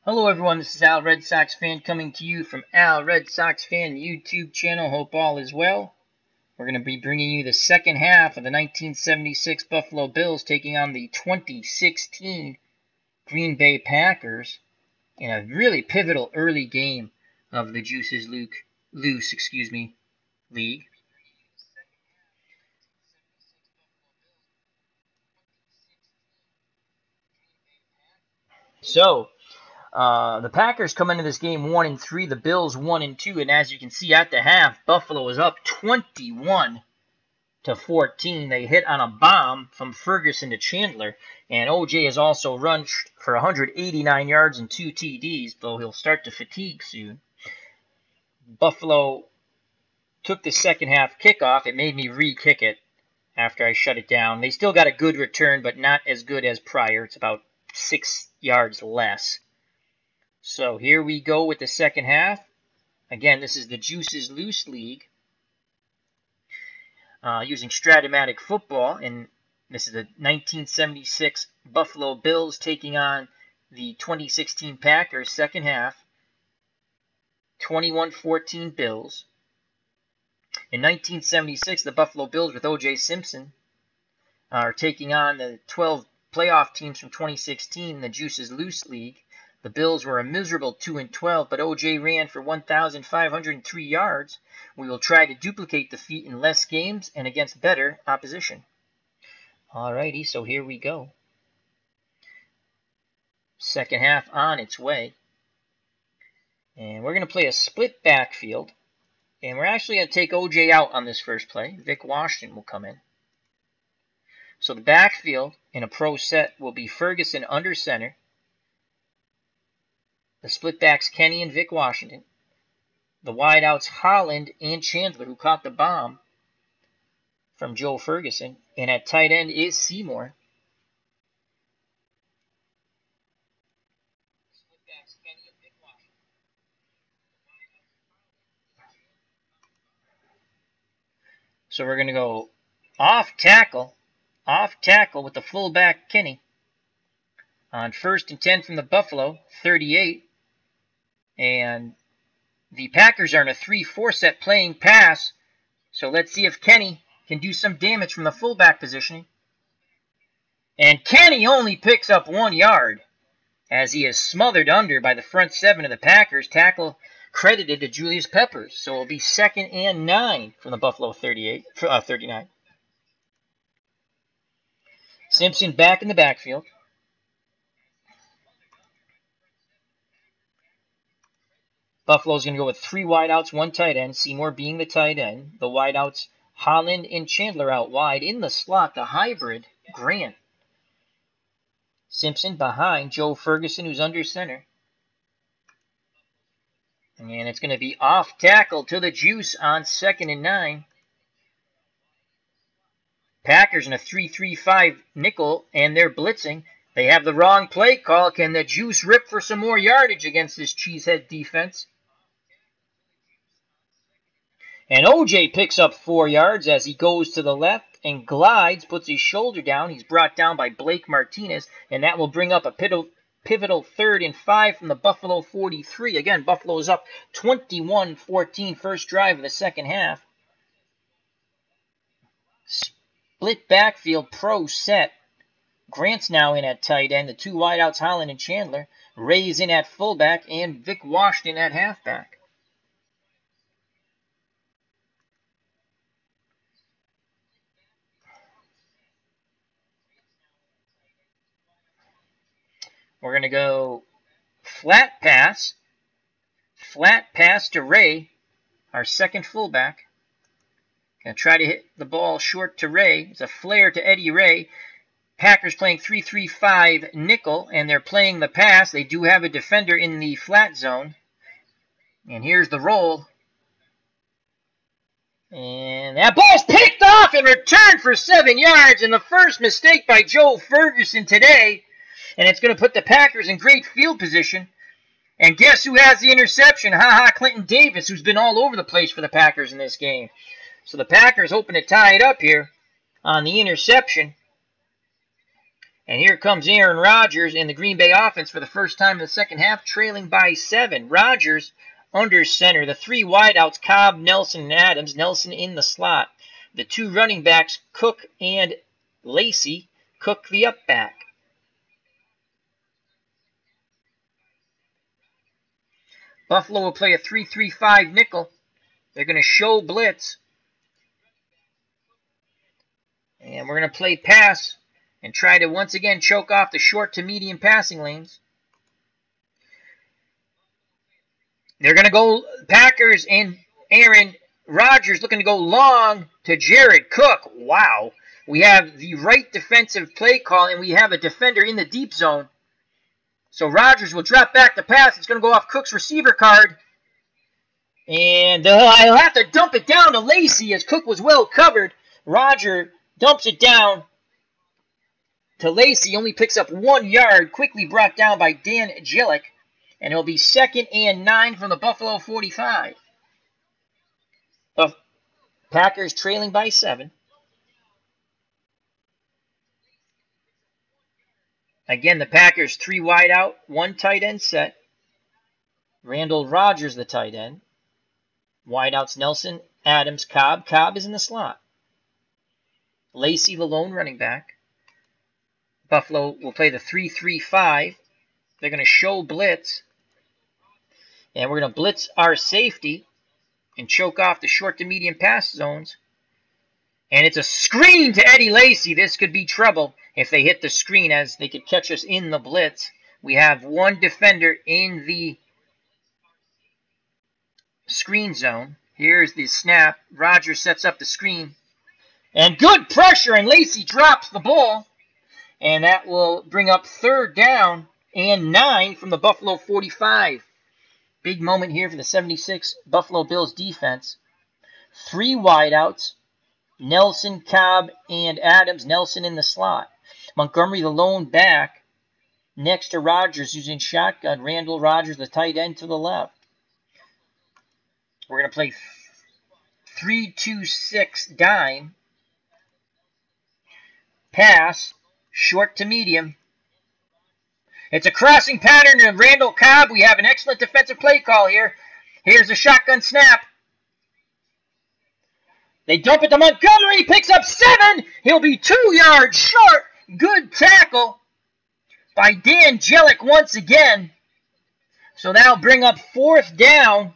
Hello everyone, this is Al Red Sox Fan coming to you from Al Red Sox Fan YouTube channel. Hope all is well. We're going to be bringing you the second half of the 1976 Buffalo Bills taking on the 2016 Green Bay Packers in a really pivotal early game of the Juices Loose league. So, the Packers come into this game 1-3, the Bills 1-2, and as you can see at the half, Buffalo was up 21-14. They hit on a bomb from Ferguson to Chandler, and OJ has also run for 189 yards and 2 TDs, though he'll start to fatigue soon. Buffalo took the second half kickoff. It made me re-kick it after I shut it down. They still got a good return, but not as good as prior. It's about 6 yards less. So here we go with the second half. Again, this is the Juices Loose League using Strat-O-Matic football. And this is the 1976 Buffalo Bills taking on the 2016 Packers. Second half, 21-14 Bills. In 1976, the Buffalo Bills with OJ Simpson are taking on the 12 playoff teams from 2016 in the Juices Loose League. The Bills were a miserable 2-12, but OJ ran for 1,503 yards. We will try to duplicate the feat in less games and against better opposition. Alrighty, so here we go. Second half on its way. And we're going to play a split backfield. And we're actually going to take OJ out on this first play. Vic Washington will come in. So the backfield in a pro set will be Ferguson under center. The split backs Kenny and Vic Washington. The wideouts Holland and Chandler, who caught the bomb from Joe Ferguson. And at tight end is Seymour. So we're going to go off tackle with the fullback Kenny. On 1st and 10 from the Buffalo, 38. And the Packers are in a 3-4 set playing pass. So let's see if Kenny can do some damage from the fullback positioning. And Kenny only picks up 1 yard as he is smothered under by the front 7 of the Packers. Tackle credited to Julius Peppers. So it'll be 2nd and 9 from the Buffalo 39. Simpson back in the backfield. Buffalo's going to go with 3 wideouts, 1 tight end, Seymour being the tight end. The wideouts, Holland and Chandler out wide. In the slot, the hybrid, Grant. Simpson behind Joe Ferguson, who's under center. And it's going to be off tackle to the Juice on 2nd and 9. Packers in a 3-3-5 nickel, and they're blitzing. They have the wrong play call. Can the Juice rip for some more yardage against this cheesehead defense? And OJ picks up 4 yards as he goes to the left and glides, puts his shoulder down. He's brought down by Blake Martinez, and that will bring up a pivotal 3rd and 5 from the Buffalo 43. Again, Buffalo is up 21-14 first drive of the second half. Split backfield pro set. Grant's now in at tight end. The 2 wideouts, Holland and Chandler. Ray's in at fullback, and Vic Washington at halfback. We're going to go flat pass to Ray, our second fullback. Going to try to hit the ball short to Ray. It's a flare to Eddie Ray. Packers playing 3-3-5 nickel, and they're playing the pass. They do have a defender in the flat zone. And here's the roll. And that ball's picked off and returned for 7 yards. And the first mistake by Joe Ferguson today. And it's going to put the Packers in great field position. And guess who has the interception? Clinton Davis, who's been all over the place for the Packers in this game. So the Packers hoping to tie it up here on the interception. And here comes Aaron Rodgers in the Green Bay offense for the first time in the second half, trailing by 7. Rodgers under center. The 3 wideouts, Cobb, Nelson, and Adams. Nelson in the slot. The 2 running backs, Cook and Lacey. Cook the up back. Buffalo will play a 3-3-5 nickel. They're going to show blitz. And we're going to play pass and try to once again choke off the short to medium passing lanes. They're going to go Packers and Aaron Rodgers looking to go long to Jared Cook. Wow. We have the right defensive play call, and we have a defender in the deep zone. So Rodgers will drop back the pass. It's going to go off Cook's receiver card. And I'll have to dump it down to Lacey as Cook was well covered. Rodgers dumps it down to Lacey. Only picks up 1 yard. Quickly brought down by Dan Gillick. And it'll be 2nd and 9 from the Buffalo 45. The Packers trailing by 7. Again, the Packers 3 wide out, 1 tight end set. Randall Rodgers, the tight end. Wideouts Nelson, Adams, Cobb. Cobb is in the slot. Lacey, the lone running back. Buffalo will play the 3-3-5. They're going to show blitz. And we're going to blitz our safety and choke off the short to medium pass zones. And it's a screen to Eddie Lacy. This could be trouble if they hit the screen, as they could catch us in the blitz. We have 1 defender in the screen zone. Here's the snap. Rodgers sets up the screen. And good pressure, and Lacy drops the ball. And that will bring up 3rd down and 9 from the Buffalo 45. Big moment here for the 76 Buffalo Bills defense. 3 wideouts. Nelson, Cobb, and Adams. Nelson in the slot. Montgomery, the lone back, next to Rodgers, using shotgun. Randall Rodgers, the tight end, to the left. We're going to play 3-2-6 dime. Pass, short to medium. It's a crossing pattern to Randall Cobb. We have an excellent defensive play call here. Here's a shotgun snap. They dump it to Montgomery. Picks up 7. He'll be 2 yards short. Good tackle by Dan Gillick once again. So that'll bring up 4th down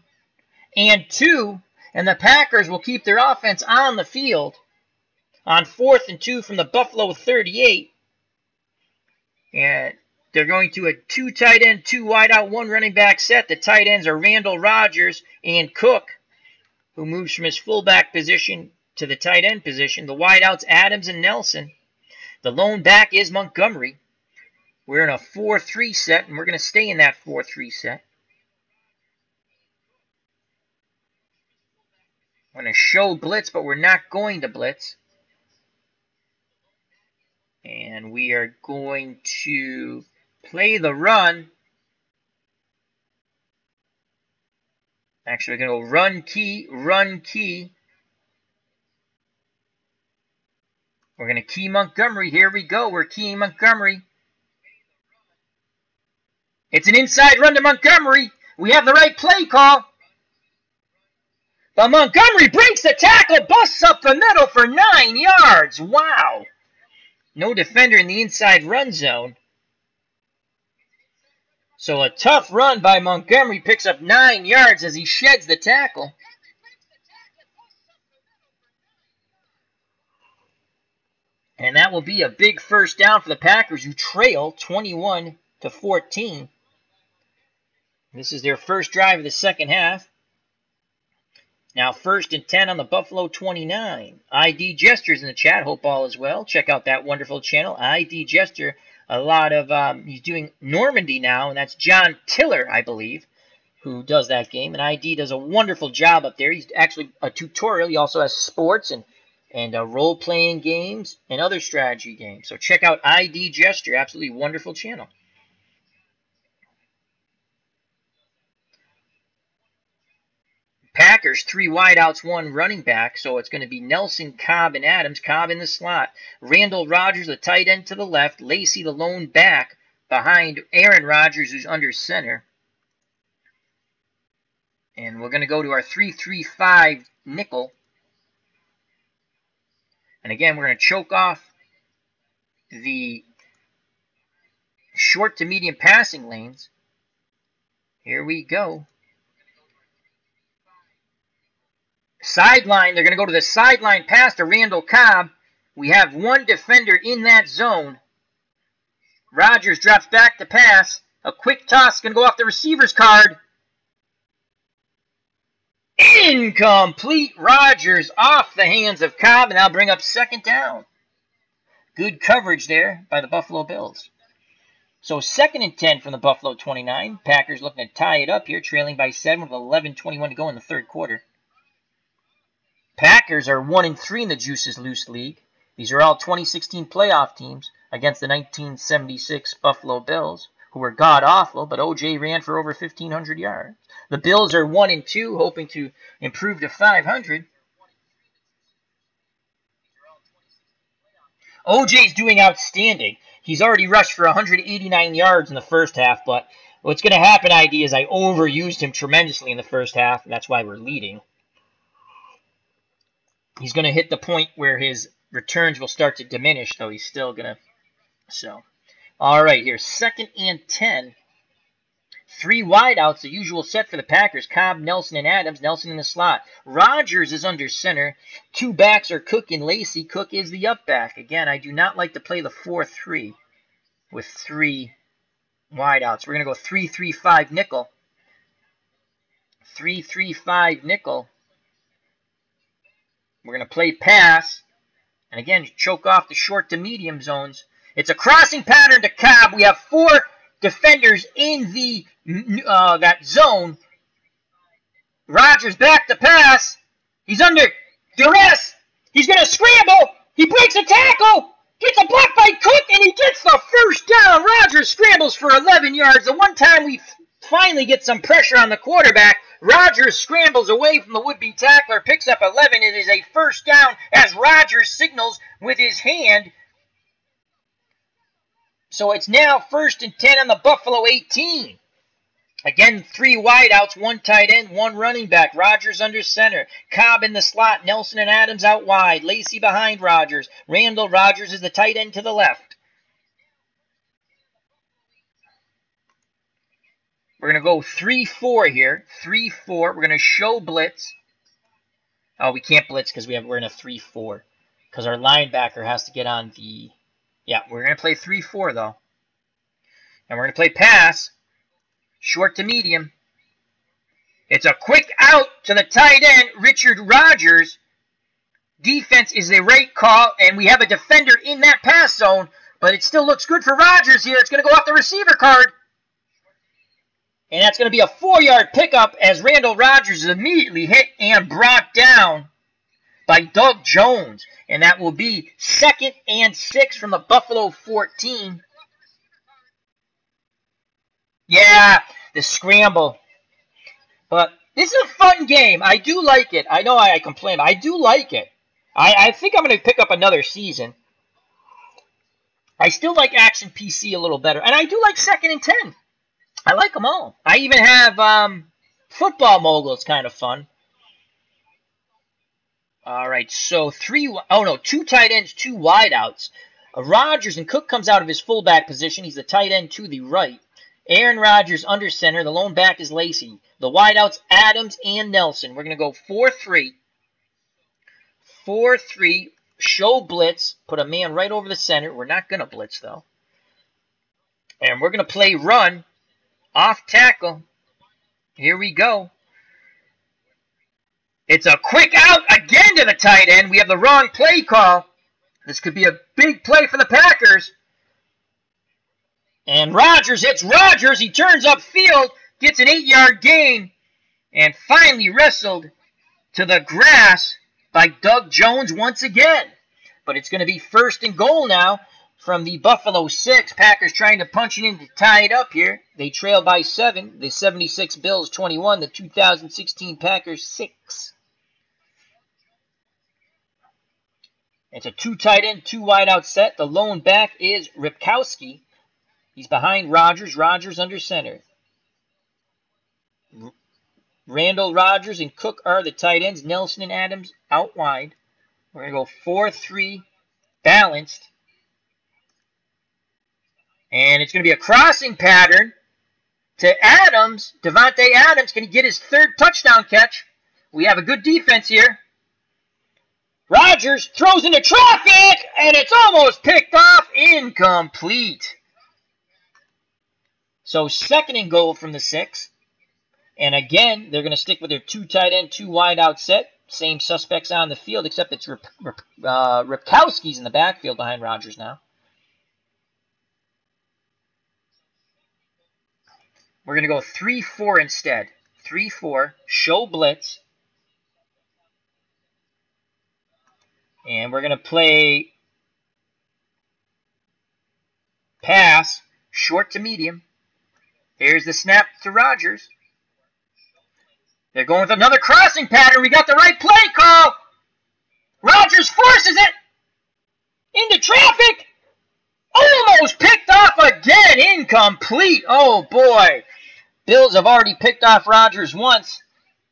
and 2. And the Packers will keep their offense on the field on 4th and 2 from the Buffalo 38. And they're going to a 2 tight end, 2 wide out, 1 running back set. The tight ends are Randall Rodgers and Cook, who moves from his fullback position to the tight end position. The wideouts, Adams and Nelson. The lone back is Montgomery. We're in a 4-3 set, and we're going to stay in that 4-3 set. I'm going to show blitz, but we're not going to blitz. And we are going to play the run. Actually, we're going to go run key, run key. We're going to key Montgomery. Here we go. We're keying Montgomery. It's an inside run to Montgomery. We have the right play call. But Montgomery breaks the tackle, busts up the middle for 9 yards. Wow. No defender in the inside run zone. So a tough run by Montgomery, picks up 9 yards as he sheds the tackle. And that will be a big first down for the Packers, who trail 21-14. This is their first drive of the second half. Now 1st and 10 on the Buffalo 29. ID Gestures in the chat. Hope all is well. Check out that wonderful channel, ID Gesture. A lot of, he's doing Normandy now, and that's John Tiller, I believe, who does that game. And ID does a wonderful job up there. He's actually a tutorial. He also has sports and role-playing games and other strategy games. So check out ID Gesture. Absolutely wonderful channel. Packers, 3 wideouts, 1 running back. So it's going to be Nelson, Cobb, and Adams. Cobb in the slot. Randall Rogers, the tight end to the left. Lacy, the lone back, behind Aaron Rodgers, who's under center. And we're going to go to our 3-3-5 nickel. And again, we're going to choke off the short to medium passing lanes. Here we go. Sideline, they're going to go to the sideline pass to Randall Cobb. We have 1 defender in that zone. Rodgers drops back to pass. A quick toss, going to go off the receiver's card. Incomplete. Rodgers off the hands of Cobb, and that'll bring up 2nd down. Good coverage there by the Buffalo Bills. So 2nd and 10 from the Buffalo 29. Packers looking to tie it up here, trailing by 7 with 11:21 to go in the 3rd quarter. Packers are 1-3 in the Juices Loose League. These are all 2016 playoff teams against the 1976 Buffalo Bills, who were god-awful, but OJ ran for over 1,500 yards. The Bills are 1-2, hoping to improve to 500. OJ's doing outstanding. He's already rushed for 189 yards in the first half, but what's going to happen, ID, is I overused him tremendously in the first half, and that's why we're leading. He's going to hit the point where his returns will start to diminish, though he's still going to. So, all right, here, 2nd and 10. 3 wideouts, the usual set for the Packers. Cobb, Nelson, and Adams. Nelson in the slot. Rodgers is under center. 2 backs are Cook and Lacy. Cook is the up back. Again, I do not like to play the 4-3 with 3 wideouts. We're going to go 3-3-5 nickel. 3-3-5 nickel. We're going to play pass. And again, choke off the short to medium zones. It's a crossing pattern to Cobb. We have 4 defenders in the that zone. Rodgers back to pass. He's under duress. He's going to scramble. He breaks a tackle. Gets a block by Cook, and he gets the 1st down. Rodgers scrambles for 11 yards. The one time we finally get some pressure on the quarterback, Rodgers scrambles away from the would-be tackler, picks up 11. It is a 1st down as Rodgers signals with his hand. So it's now 1st and 10 on the Buffalo 18. Again, 3 wideouts, 1 tight end, 1 running back. Rodgers under center. Cobb in the slot. Nelson and Adams out wide. Lacy behind Rodgers. Randall Rodgers is the tight end to the left. We're going to go 3-4 here. 3-4. We're going to show blitz. Oh, we can't blitz because we're in a 3-4. Because our linebacker has to get on the... Yeah, we're going to play 3-4, though. And we're going to play pass. Short to medium. It's a quick out to the tight end, Richard Rodgers. Defense is the right call, and we have a defender in that pass zone. But it still looks good for Rodgers here. It's going to go off the receiver card. And that's going to be a 4-yard pickup as Randall Rodgers is immediately hit and brought down by Doug Jones. And that will be 2nd and 6 from the Buffalo 14. Yeah, the scramble. But this is a fun game. I do like it. I know I complain. I do like it. I think I'm going to pick up another season. I still like Action PC a little better. And I do like 2nd and 10. I like them all. I even have Football Mogul. It's kind of fun. All right, so 2 tight ends, 2 wideouts. Rodgers and Cook comes out of his fullback position. He's the tight end to the right. Aaron Rodgers under center. The lone back is Lacy. The wideouts, Adams and Nelson. We're going to go 4-3. 4-3. Show blitz. Put a man right over the center. We're not going to blitz, though. And we're going to play run. Off tackle. Here we go. It's a quick out again to the tight end. We have the wrong play call. This could be a big play for the Packers. And Rodgers hits Rodgers. He turns upfield, gets an 8-yard gain, and finally wrestled to the grass by Doug Jones once again. But it's going to be 1st and goal now. from the Buffalo 6. Packers trying to punch it in to tie it up here. They trail by 7. The 76 Bills 21. The 2016 Packers 6. It's a 2 tight end, 2 wide out set. The lone back is Ripkowski. He's behind Rodgers. Rodgers under center. Randall, Rodgers, and Cook are the tight ends. Nelson and Adams out wide. We're going to go 4-3 balanced. And it's going to be a crossing pattern to Adams. Devontae Adams. Can he get his 3rd touchdown catch? We have a good defense here. Rodgers throws into traffic, and it's almost picked off. Incomplete. So 2nd and goal from the 6. And again, they're going to stick with their 2 tight end, 2 wide out set. Same suspects on the field, except it's Ripkowski's in the backfield behind Rodgers now. We're going to go 3-4 instead. 3-4, show blitz. And we're going to play pass, short to medium. Here's the snap to Rodgers. They're going with another crossing pattern. We got the right play call. Rodgers forces it into traffic. Almost picked off again. Incomplete. Oh, boy. Bills have already picked off Rodgers once.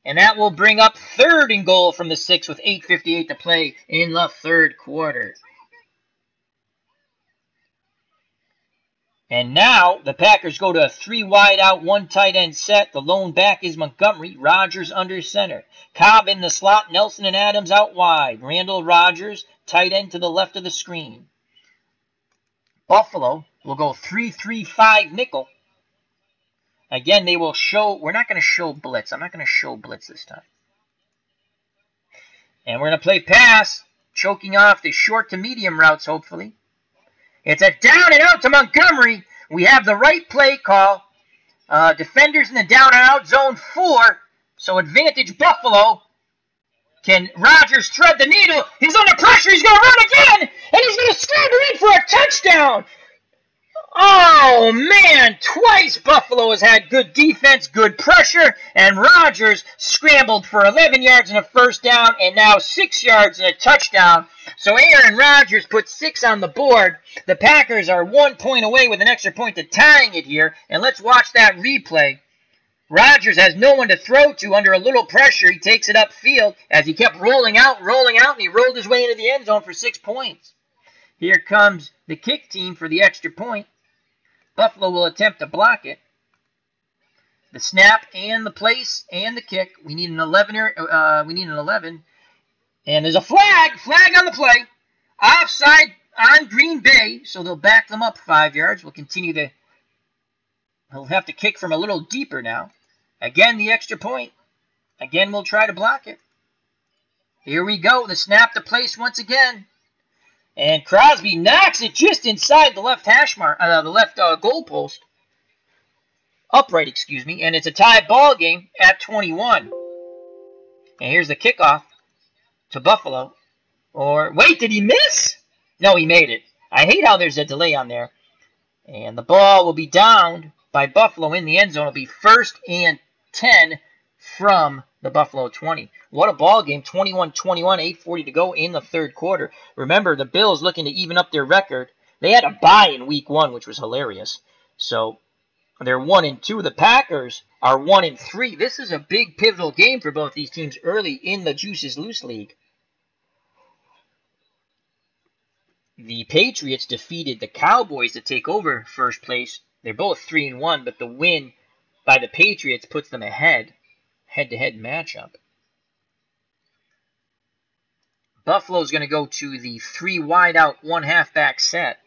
And that will bring up 3rd and goal from the 6 with 8:58 to play in the 3rd quarter. And now the Packers go to a 3 wide out, 1 tight end set. The lone back is Montgomery. Rodgers under center. Cobb in the slot. Nelson and Adams out wide. Randall, Rodgers, tight end to the left of the screen. Buffalo will go 3-3-5 nickel. Again, they will show. We're not going to show blitz. I'm not going to show blitz this time. And we're going to play pass, choking off the short to medium routes, hopefully. It's a down and out to Montgomery. We have the right play call. Defenders in the down and out zone 4. So advantage Buffalo. Can Rodgers thread the needle? He's under pressure. He's going to run again. And he's going to scramble in for a touchdown. Oh, man. Twice Buffalo has had good defense, good pressure. And Rodgers scrambled for 11 yards and a 1st down. And now 6 yards and a touchdown. So Aaron Rodgers put 6 on the board. The Packers are 1 point away with an extra point to tying it here. And let's watch that replay. Rodgers has no one to throw to under a little pressure. He takes it upfield as he kept rolling out, and he rolled his way into the end zone for 6 points. Here comes the kick team for the extra point. Buffalo will attempt to block it. The snap and the place and the kick. We need an 11. And there's a flag on the play. Offside on Green Bay, so they'll back them up 5 yards. We'll continue to. He'll have to kick from a little deeper now. Again, the extra point. Again, we'll try to block it. Here we go. The snap to place once again. And Crosby knocks it just inside the left hash mark, the left goal post. Upright, excuse me. And it's a tie ball game at 21. And here's the kickoff to Buffalo. Or, wait, did he miss? No, he made it. I hate how there's a delay on there. And the ball will be downed by Buffalo in the end zone. It'll be 1st and 10 from the Buffalo 20. What a ball game. 21-21, 8:40 to go in the 3rd quarter. Remember, the Bills looking to even up their record. They had a bye in week 1, which was hilarious. So they're 1-2. The Packers are 1-3. This is a big pivotal game for both these teams early in the Juices Loose League. The Patriots defeated the Cowboys to take over 1st place. They're both 3-1, but the win by the Patriots puts them ahead. Head-to-head matchup. Buffalo's going to go to the 3 wide out, 1 halfback set.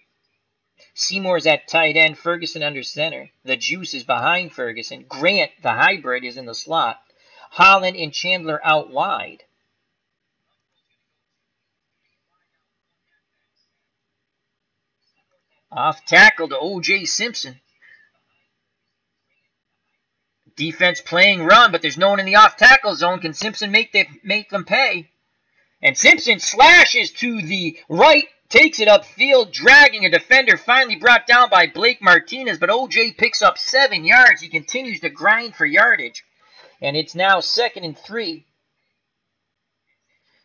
Seymour's at tight end, Ferguson under center. The Juice is behind Ferguson. Grant, the hybrid, is in the slot. Holland and Chandler out wide. Off tackle to OJ Simpson. Defense playing run, but there's no one in the off tackle zone. Can Simpson make them pay? And Simpson slashes to the right takes it upfield, dragging a defender, finally brought down by Blake Martinez, but OJ picks up 7 yards. He continues to grind for yardage, and it's now 2nd and 3.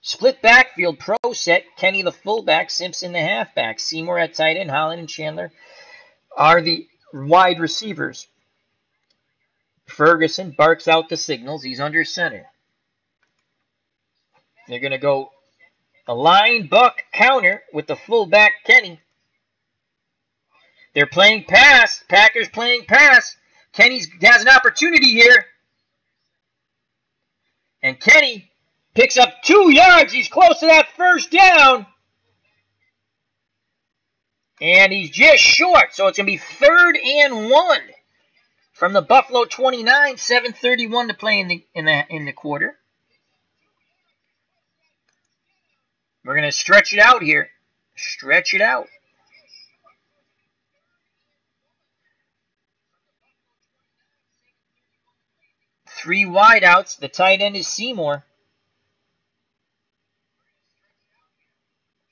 Split backfield pro set, Kenny the fullback, Simpson the halfback, Seymour at tight end, Holland and Chandler are the wide receivers. Ferguson barks out the signals. He's under center. They're going to go a line buck counter with the fullback Kenny. They're playing pass. Packers playing pass. Kenny has an opportunity here. And Kenny picks up 2 yards. He's close to that first down. And he's just short. So it's going to be 3rd and 1 from the Buffalo 29. 7:31 to play in the quarter. We're going to stretch it out here. Stretch it out. Three wideouts. The tight end is Seymour.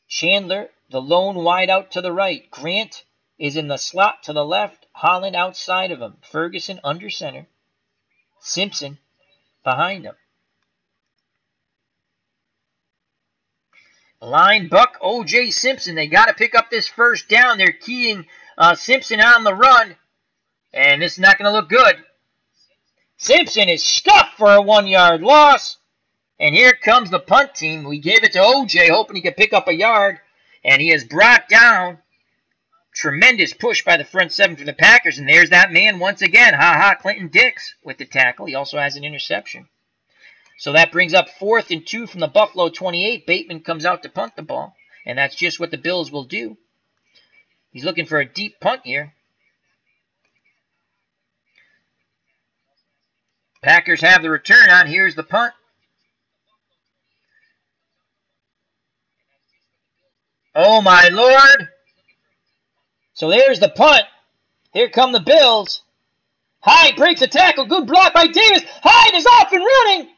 Chandler, the lone wideout to the right. Grant is in the slot to the left. Holland outside of him. Ferguson under center. Simpson behind him. Line buck, OJ Simpson. They got to pick up this first down. They're keying Simpson on the run. And this is not going to look good. Simpson is stuffed for a 1-yard loss. And here comes the punt team. We gave it to OJ, hoping he could pick up a yard. And he is brought down. Tremendous push by the front seven for the Packers. And there's that man once again. Ha-ha, Clinton Dix with the tackle. He also has an interception. So that brings up 4th and 2 from the Buffalo 28. Bateman comes out to punt the ball. And that's just what the Bills will do. He's looking for a deep punt here. Packers have the return on. Here's the punt. Oh, my Lord. So there's the punt. Here come the Bills. Hyde breaks a tackle. Good block by Davis. Hyde is off and running.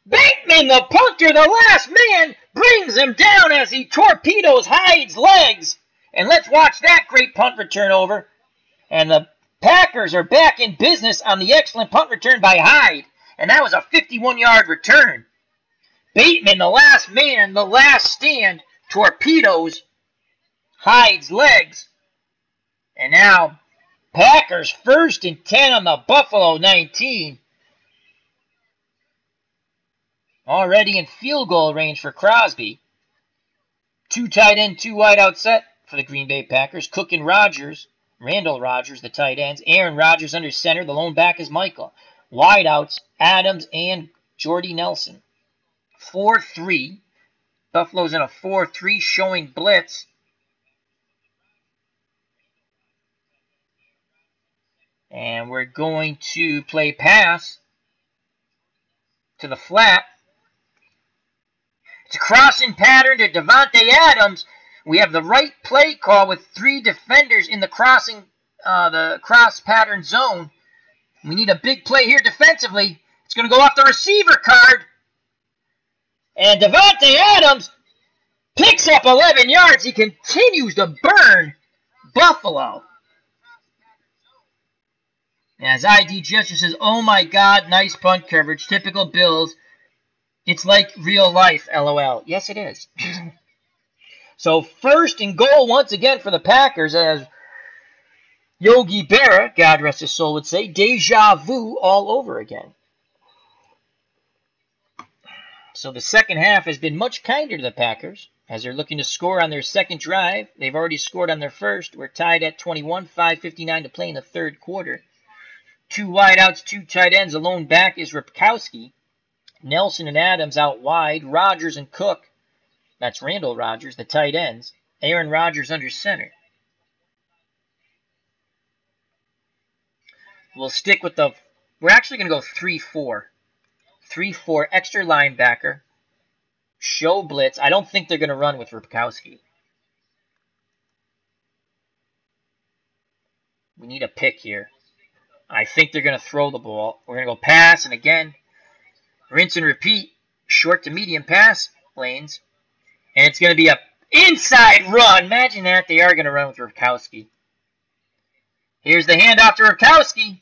Bateman, the punter, the last man, brings him down as he torpedoes Hyde's legs. And let's watch that great punt return over. And the Packers are back in business on the excellent punt return by Hyde. And that was a 51-yard return. Bateman, the last man, the last stand, torpedoes Hyde's legs. And now, Packers 1st and 10 on the Buffalo 19. Already in field goal range for Crosby. 2 tight end, 2 wide out set for the Green Bay Packers. Cook and Rodgers. Randall Rodgers, the tight ends. Aaron Rodgers under center. The lone back is Michael. Wideouts, Adams and Jordy Nelson. 4-3. Buffalo's in a 4-3 showing blitz. And we're going to play pass to the flat. It's a crossing pattern to Davante Adams. We have the right play call with 3 defenders in the cross pattern zone. We need a big play here defensively. It's going to go off the receiver card. And Davante Adams picks up 11 yards. He continues to burn Buffalo. As ID Gesture says, oh my God, nice punt coverage. Typical Bills. It's like real life, LOL. Yes, it is. So 1st and goal once again for the Packers, as Yogi Berra, God rest his soul, would say, deja vu all over again. So the second half has been much kinder to the Packers as they're looking to score on their second drive. They've already scored on their first. We're tied at 21, 5:59 to play in the third quarter. 2 wideouts, 2 tight ends. A lone back is Ripkowski. Nelson and Adams out wide. Rodgers and Cook. That's Randall Rodgers, the tight ends. Aaron Rodgers under center. We'll stick with the... We're actually going to go 3-4. 3-4, extra linebacker. Show blitz. I don't think they're going to run with Ripkowski. We need a pick here. I think they're going to throw the ball. We're going to go pass, and again, rinse and repeat. Short to medium pass lanes. And it's going to be a Inside run. Imagine that. They are going to run with Rivkowski. Here's the handoff to Rivkowski.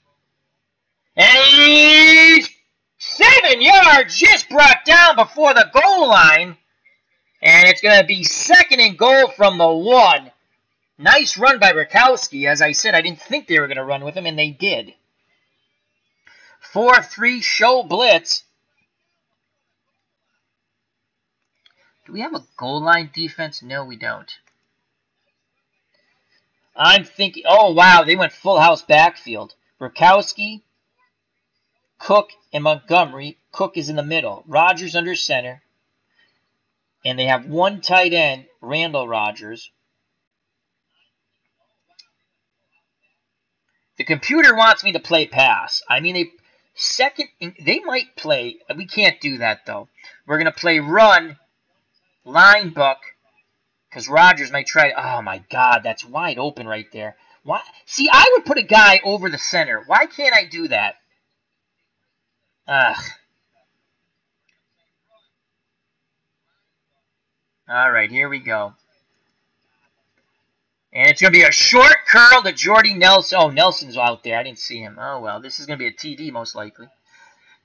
And he's 7 yards just brought down before the goal line. And it's going to be 2nd and goal from the 1. Nice run by Rivkowski. As I said, I didn't think they were going to run with him, and they did. 4-3 show blitz. Do we have a goal line defense? No, we don't. I'm thinking, oh, wow, they went full house backfield. Rivkowski, Cook, and Montgomery. Cook is in the middle. Rodgers under center. And they have one tight end, Randall Rodgers. The computer wants me to play pass. I mean, they might play. We can't do that, though. We're going to play run, line buck, because Rodgers might try. Oh, my God, that's wide open right there. Why? See, I would put a guy over the center. Why can't I do that? Ugh. All right, here we go. And it's going to be a short curl to Jordy Nelson. Oh, Nelson's out there. I didn't see him. Oh, well, this is going to be a TD most likely.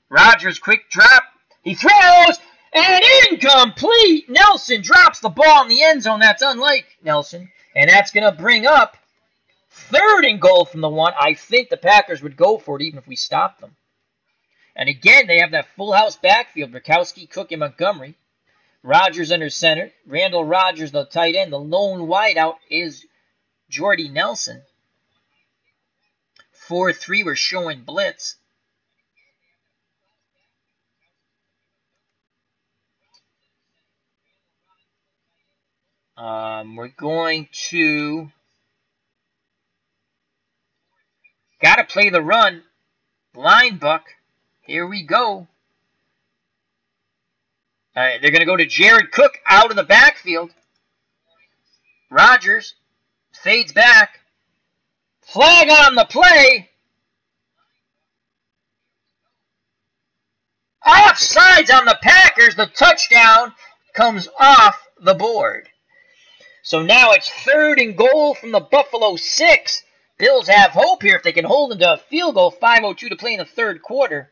Rodgers, quick drop. He throws, and incomplete. Nelson drops the ball in the end zone. That's unlike Nelson. And that's going to bring up 3rd and goal from the 1. I think the Packers would go for it even if we stopped them. And again, they have that full house backfield. Rivkowski, Cook, and Montgomery. Rodgers under center. Randall Rodgers, the tight end. The lone wideout is Jordy Nelson. 4-3, we're showing blitz. We're going to... Got to play the run. Line buck. Here we go. They're going to go to Jared Cook out of the backfield. Rodgers fades back. Flag on the play. Offsides on the Packers. The touchdown comes off the board. So now it's 3rd and goal from the Buffalo 6. Bills have hope here if they can hold them to a field goal. 5:02 to play in the 3rd quarter.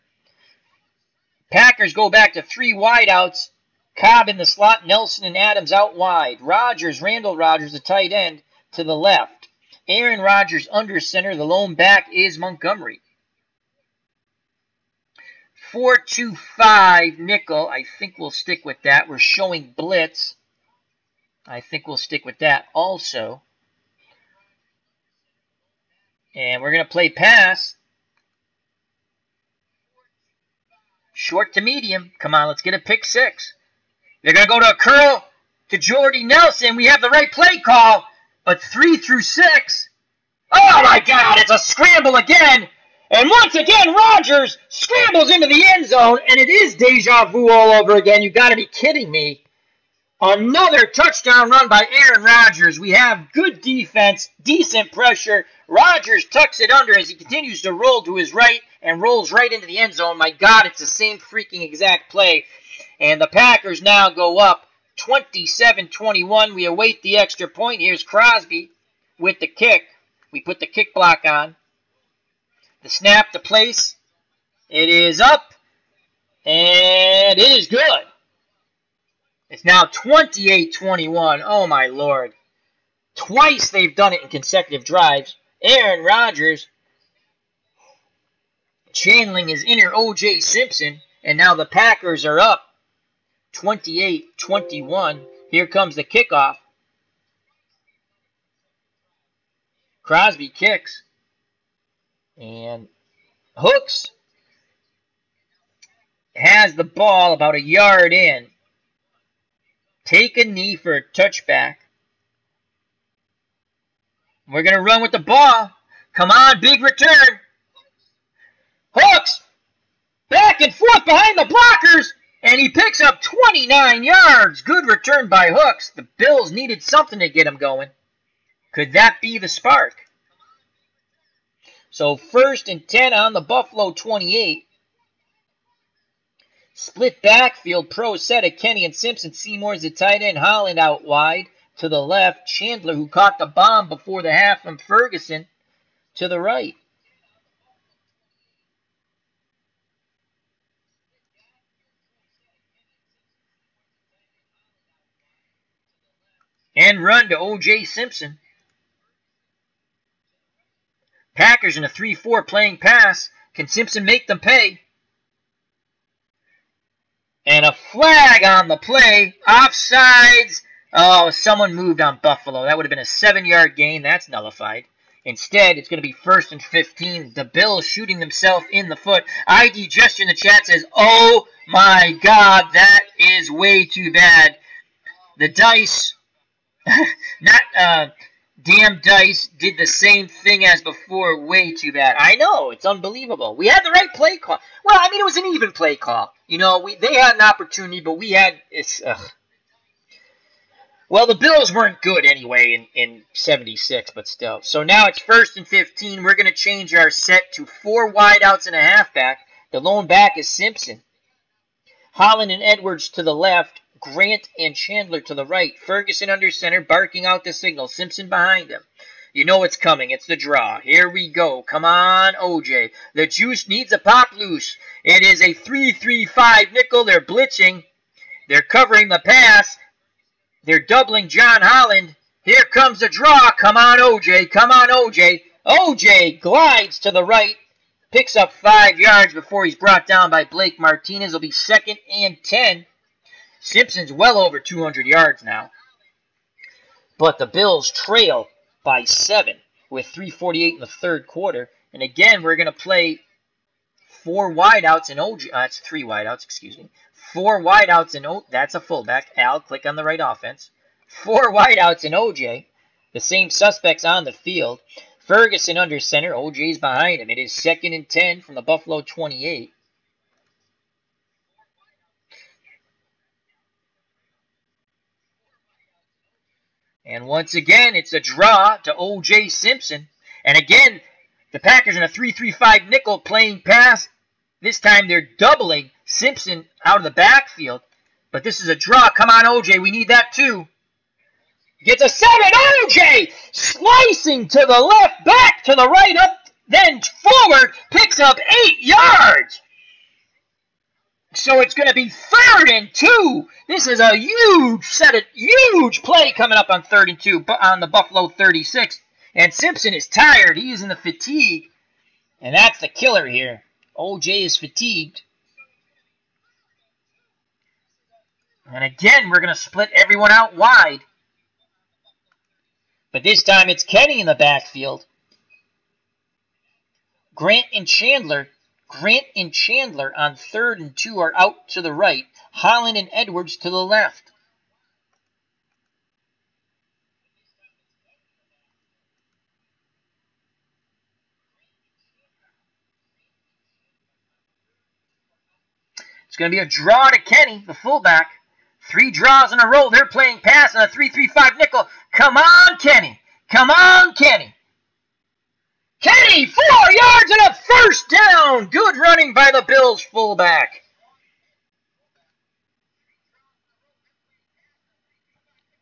Packers go back to 3 wideouts. Cobb in the slot, Nelson and Adams out wide. Rodgers, Randall Rodgers, the tight end, to the left. Aaron Rodgers under center. The lone back is Montgomery. 4-2-5 nickel. I think we'll stick with that. We're showing blitz. I think we'll stick with that also. And we're going to play pass. Short to medium. Come on, let's get a pick 6. They're going to go to a curl to Jordy Nelson. We have the right play call, but 3 through 6. Oh, my God, it's a scramble again. And once again, Rodgers scrambles into the end zone, and it is deja vu all over again. You got to be kidding me. Another touchdown run by Aaron Rodgers. We have good defense, decent pressure. Rodgers tucks it under as he continues to roll to his right and rolls right into the end zone. My God, it's the same freaking exact play. And the Packers now go up 27-21. We await the extra point. Here's Crosby with the kick. We put the kick block on. The snap to place. It is up. And it is good. It's now 28-21. Oh, my Lord. Twice they've done it in consecutive drives. Aaron Rodgers channeling his inner OJ Simpson. And now the Packers are up 28-21. Here comes the kickoff. Crosby kicks. And Hooks has the ball about a yard in. Take a knee for a touchback. We're going to run with the ball. Come on, big return. Hooks back and forth behind the blockers. And he picks up 29 yards. Good return by Hooks. The Bills needed something to get him going. Could that be the spark? So 1st and 10 on the Buffalo 28. Split backfield, pro set of Kenny and Simpson. Seymour's the tight end. Holland out wide. to the left. Chandler, who caught the bomb before the half from Ferguson, to the right. And run to OJ Simpson. Packers in a 3-4 playing pass. Can Simpson make them pay? And a flag on the play. Offsides. Oh, someone moved on Buffalo. That would have been a 7-yard gain. That's nullified. Instead, it's going to be 1st and 15. The Bills shooting themselves in the foot. ID Gesture in the chat says, oh my God, that is way too bad. The dice, damn dice, did the same thing as before. Way too bad. I know, it's unbelievable. We had the right play call. Well, I mean, it was an even play call. You know, they had an opportunity, but we had... Well, the Bills weren't good anyway in 76, but still. So now it's 1st and 15. We're going to change our set to 4 wideouts and a halfback. The lone back is Simpson. Holland and Edwards to the left. Grant and Chandler to the right. Ferguson under center, barking out the signal. Simpson behind him. You know it's coming. It's the draw. Here we go. Come on, OJ. The juice needs a pop loose. It is a 3-3-5 nickel. They're blitzing. They're covering the pass. They're doubling John Holland. Here comes the draw. Come on, OJ. Come on, OJ. OJ glides to the right. Picks up 5 yards before he's brought down by Blake Martinez. It'll be 2nd and 10. Simpson's well over 200 yards now. But the Bills trail by 7 with 3:48 in the 3rd quarter. And again, we're going to play 4 wideouts and OJ. That's 3 wideouts, excuse me. 4 wideouts and that's a fullback. Al, click on the right offense. 4 wideouts and OJ. The same suspects on the field. Ferguson under center. OJ's behind him. It is 2nd and 10 from the Buffalo 28. And once again, it's a draw to OJ Simpson. And again, the Packers in a 3-3-5 nickel playing pass. This time they're doubling Simpson out of the backfield. But this is a draw. Come on, OJ. We need that too. Gets a 7. OJ slicing to the left, back to the right, up, then forward. Picks up 8 yards. So it's going to be 3rd and 2. This is a huge play coming up on 3rd and 2 on the Buffalo 36. And Simpson is tired. He is in the fatigue. And that's the killer here. OJ is fatigued. And again, we're going to split everyone out wide. But this time it's Kenny in the backfield. Grant and Chandler on 3rd and 2 are out to the right. Holland and Edwards to the left. It's going to be a draw to Kenny, the fullback. 3 draws in a row. They're playing pass on a 3-3-5 nickel. Come on, Kenny. Come on, Kenny. Kenny, 4 yards and a 1st down. Good running by the Bills fullback.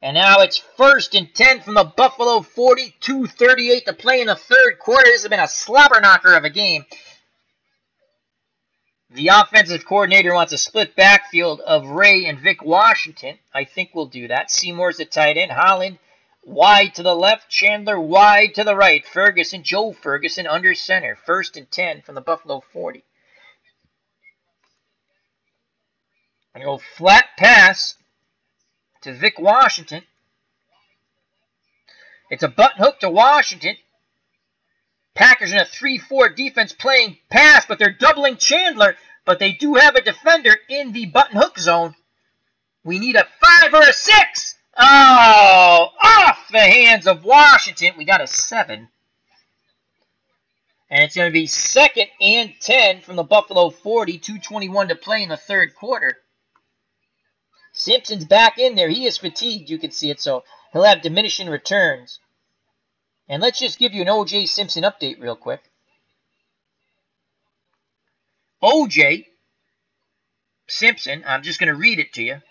And now it's 1st and 10 from the Buffalo 40, 2:38 to play in the 3rd quarter. This has been a slobber knocker of a game. The offensive coordinator wants a split backfield of Ray and Vic Washington. I think we'll do that. Seymour's the tight end. Holland wide to the left. Chandler wide to the right. Joe Ferguson under center. 1st and 10 from the Buffalo 40. And go flat pass to Vic Washington. It's a button hook to Washington. Packers in a 3-4 defense playing pass, but they're doubling Chandler. But they do have a defender in the button hook zone. We need a 5 or a 6. Oh, off the hands of Washington. We got a 7. And it's going to be 2nd and 10 from the Buffalo 40, 2:21 to play in the 3rd quarter. Simpson's back in there. He is fatigued, you can see it, so he'll have diminishing returns. And let's just give you an OJ Simpson update real quick. OJ Simpson, I'm just going to read it to you.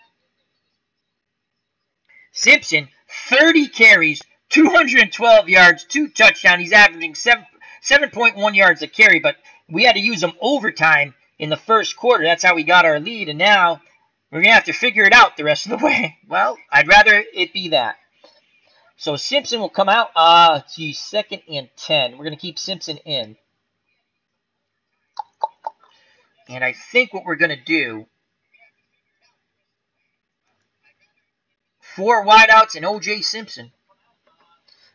Simpson, 30 carries, 212 yards, 2 touchdowns. He's averaging 7.1 yards a carry, but we had to use him overtime in the first quarter. That's how we got our lead, and now we're going to have to figure it out the rest of the way. Well, I'd rather it be that. So Simpson will come out. 2nd and 10. We're going to keep Simpson in. And I think what we're going to do, 4 wideouts and OJ Simpson.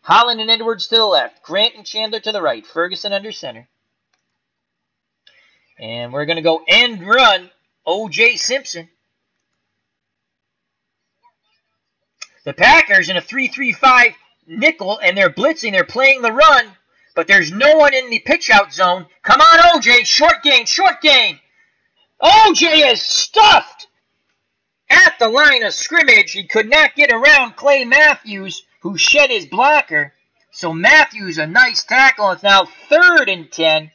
Holland and Edwards to the left. Grant and Chandler to the right. Ferguson under center. And we're going to go end run OJ Simpson. The Packers in a 3-3-5 nickel, and they're blitzing. They're playing the run, but there's no one in the pitch-out zone. Come on, OJ. Short gain, short gain. OJ is stuffed at the line of scrimmage. He could not get around Clay Matthews, who shed his blocker. So Matthews, a nice tackle. It's now 3rd and 10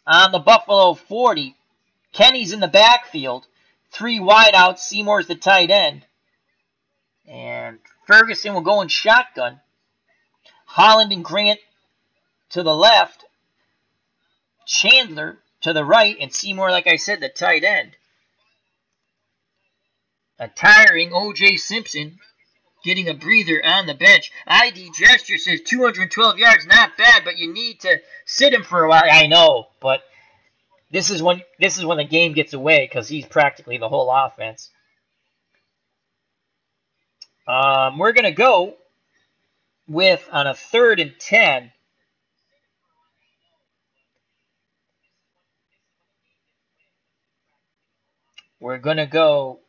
on the Buffalo 40. Kenny's in the backfield. 3 wideouts. Seymour's the tight end. And Ferguson will go in shotgun. Holland and Grant to the left. Chandler to the right. And Seymour, like I said, the tight end. A tiring O.J. Simpson getting a breather on the bench. ID Gesture says 212 yards, not bad, but you need to sit him for a while. I know, but this is when the game gets away because he's practically the whole offense. We're going to go with, on a 3rd and 10, we're going to go,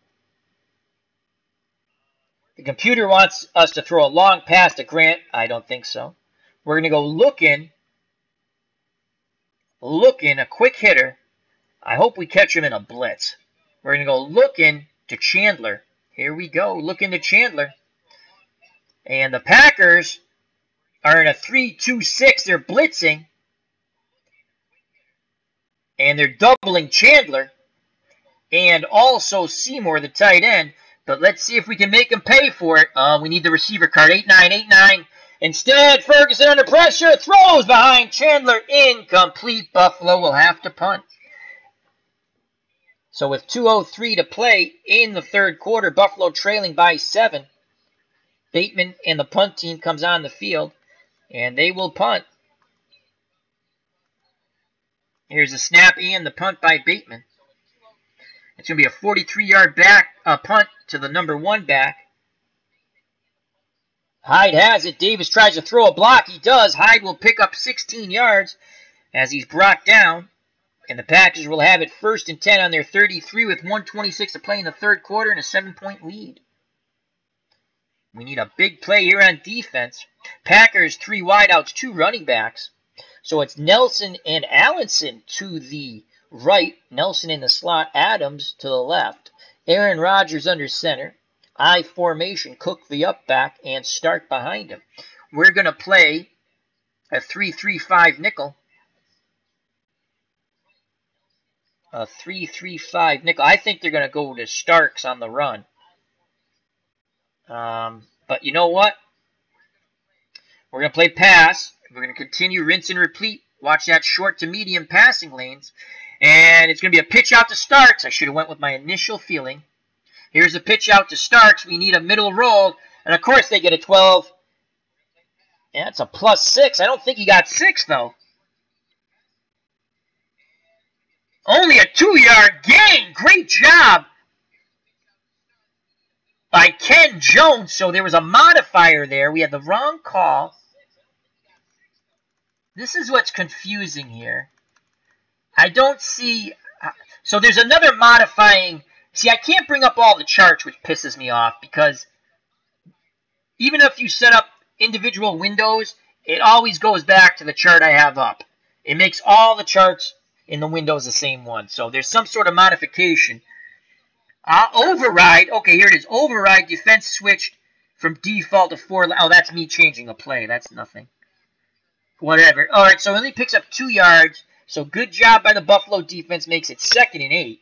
the computer wants us to throw a long pass to Grant. I don't think so. We're going to go looking, a quick hitter. I hope we catch him in a blitz. We're going to go looking to Chandler. Here we go, looking to Chandler. And the Packers are in a 3-2-6. They're blitzing. And they're doubling Chandler. And also Seymour, the tight end. But let's see if we can make him pay for it. We need the receiver card. 8-9, 8-9. Instead, Ferguson under pressure. Throws behind Chandler. Incomplete. Buffalo will have to punt. So with 2:03 to play in the 3rd quarter, Buffalo trailing by 7. Bateman and the punt team comes on the field, and they will punt. Here's the snap and the punt by Bateman. It's going to be a 43-yard punt to the number 1 back. Hyde has it. Davis tries to throw a block. He does. Hyde will pick up 16 yards as he's brought down. And the Packers will have it 1st and 10 on their 33 with 1:26 to play in the 3rd quarter and a 7-point lead. We need a big play here on defense. Packers 3 wideouts, 2 running backs. So it's Nelson and Allenson to the right. Nelson in the slot. Adams to the left. Aaron Rodgers under center. I formation. Cook the up back and Stark behind him. We're going to play a 3-3-5 nickel. A 3-3-5 nickel. I think they're going to go to Starks on the run. But you know what? We're going to play pass. We're going to continue rinse and repeat. Watch that short to medium passing lanes. And it's going to be a pitch out to Starks. I should have went with my initial feeling. Here's a pitch out to Starks. We need a middle roll. And of course they get a 12. Yeah, it's a +6. I don't think he got 6 though. Only a 2-yard gain. Great job by Ken Jones. So there was a modifier there. We had the wrong call. This is what's confusing here. I don't see. So there's another modifying. See, I can't bring up all the charts, which pisses me off, because even if you set up individual windows, it always goes back to the chart I have up. It makes all the charts in the windows the same one. So there's some sort of modification. Override. Okay, here it is. Override. Defense switched from default to 4. Oh, that's me changing a play. That's nothing. Whatever. All right, so it only picks up 2 yards. So good job by the Buffalo defense. Makes it 2nd and 8.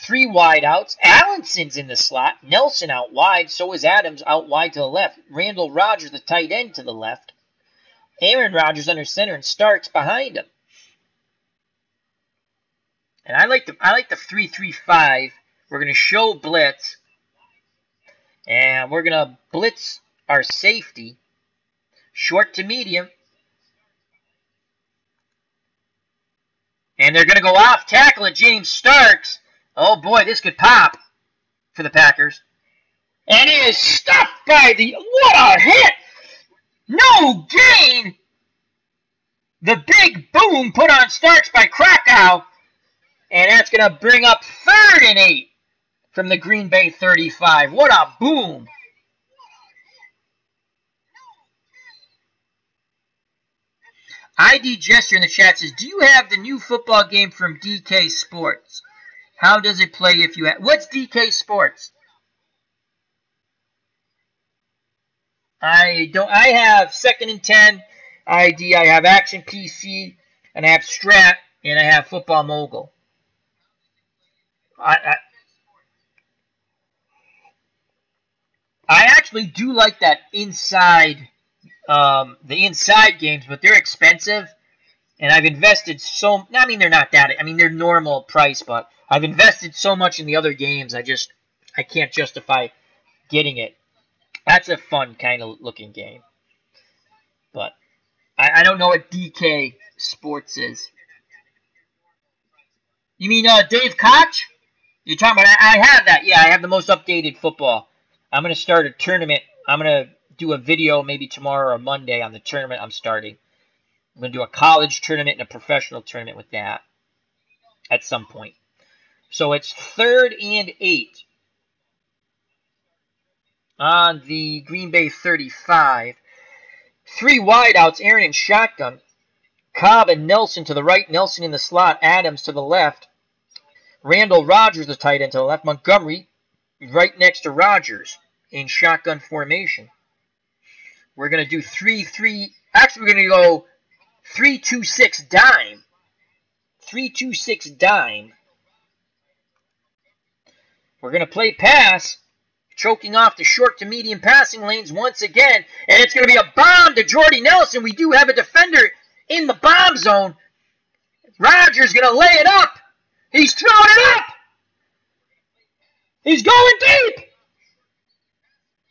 3 wide outs. Allinson's in the slot. Nelson out wide. So is Adams out wide to the left. Randall Rogers, the tight end, to the left. Aaron Rodgers under center and Starks behind him. And I like the 3-3-5. We're going to show blitz. And we're going to blitz our safety. Short to medium. And they're going to go off tackle at James Starks. Oh boy, this could pop for the Packers. And it is stuffed by the... What a hit! No gain! The big boom put on Starks by Krakow. And that's going to bring up 3rd and 8 from the Green Bay 35. What a boom! ID Gesture in the chat says, do you have the new football game from DK Sports? How does it play if you have... What's DK Sports? I have 2nd and 10 ID. I have Action PC. And I have Strat. And I have Football Mogul. I actually do like that inside... the inside games, but they're expensive, and I've invested so... I mean, they're not that... I mean, they're normal price, but I've invested so much in the other games, I can't justify getting it. That's a fun kind of looking game. But I don't know what DK Sports is. You mean Dave Koch? You're talking about... I have that. Yeah, I have the most updated football. I'm going to start a tournament. I'm going to do a video maybe tomorrow or Monday on the tournament I'm starting. I'm going to do a college tournament and a professional tournament with that at some point. So it's 3rd and 8 on the Green Bay 35. 3 wideouts, Aaron in shotgun. Cobb and Nelson to the right. Nelson in the slot. Adams to the left. Randall Rogers, the tight end, to the left. Montgomery right next to Rogers in shotgun formation. We're going to do 3-3. Actually, we're going to go 3-2-6 dime. 3-2-6 dime. We're going to play pass, choking off the short to medium passing lanes once again. And it's going to be a bomb to Jordy Nelson. We do have a defender in the bomb zone. Rodgers going to lay it up. He's throwing it up. He's going deep.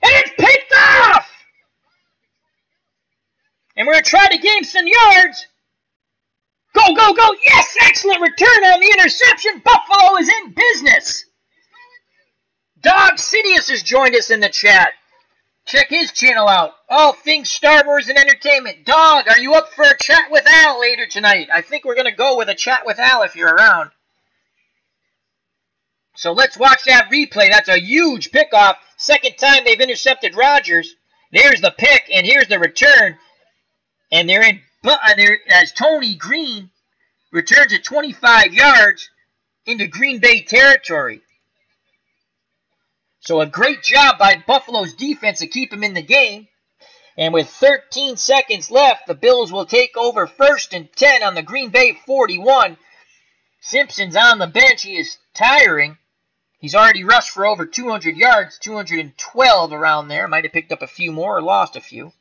And it's picked off. And we're going to try to gain some yards. Go, go, go. Yes, excellent return on the interception. Buffalo is in business. Dog Sidious has joined us in the chat. Check his channel out. All things Star Wars and entertainment. Dog, are you up for a chat with Al later tonight? I think we're going to go with a chat with Al if you're around. So let's watch that replay. That's a huge pickoff. Second time they've intercepted Rodgers. There's the pick, and here's the return. And they're in, as Tony Green returns at 25 yards into Green Bay territory. So a great job by Buffalo's defense to keep him in the game. And with 13 seconds left, the Bills will take over 1st and 10 on the Green Bay 41. Simpson's on the bench. He is tiring. He's already rushed for over 200 yards, 212 around there. Might have picked up a few more or lost a few.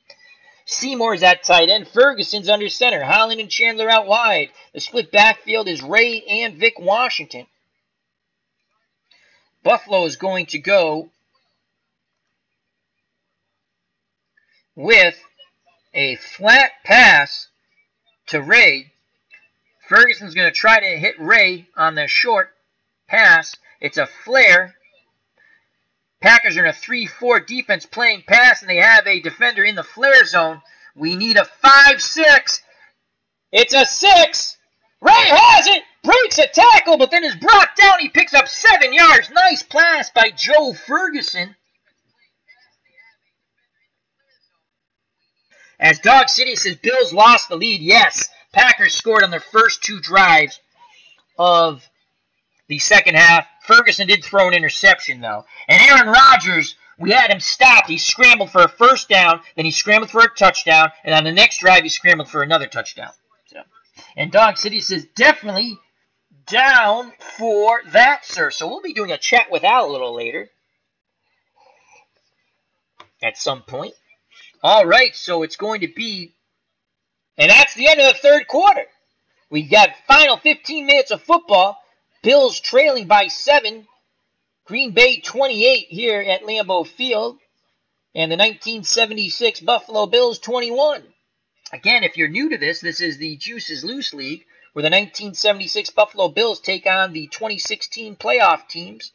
Seymour's at tight end. Ferguson's under center. Holland and Chandler out wide. The split backfield is Ray and Vic Washington. Buffalo is going to go with a flat pass to Ray. Ferguson's going to try to hit Ray on the short pass. It's a flare. Packers are in a 3-4 defense playing pass, and they have a defender in the flare zone. We need a 5-6. It's a 6. Ray has it. Breaks a tackle, but then is brought down. He picks up 7 yards. Nice pass by Joe Ferguson. As Dog City says, Bills lost the lead. Yes, Packers scored on their first 2 drives of the second half. Ferguson did throw an interception, though. And Aaron Rodgers, we had him stopped. He scrambled for a first down, then he scrambled for a touchdown, and on the next drive, he scrambled for another touchdown. So, and Dog City says, definitely down for that, sir. So we'll be doing a chat with Al a little later. At some point. All right, so it's going to be... And that's the end of the third quarter. We got final 15 minutes of football. Bills trailing by 7. Green Bay 28 here at Lambeau Field. And the 1976 Buffalo Bills 21. Again, if you're new to this, this is the Juices Loose League, where the 1976 Buffalo Bills take on the 2016 playoff teams.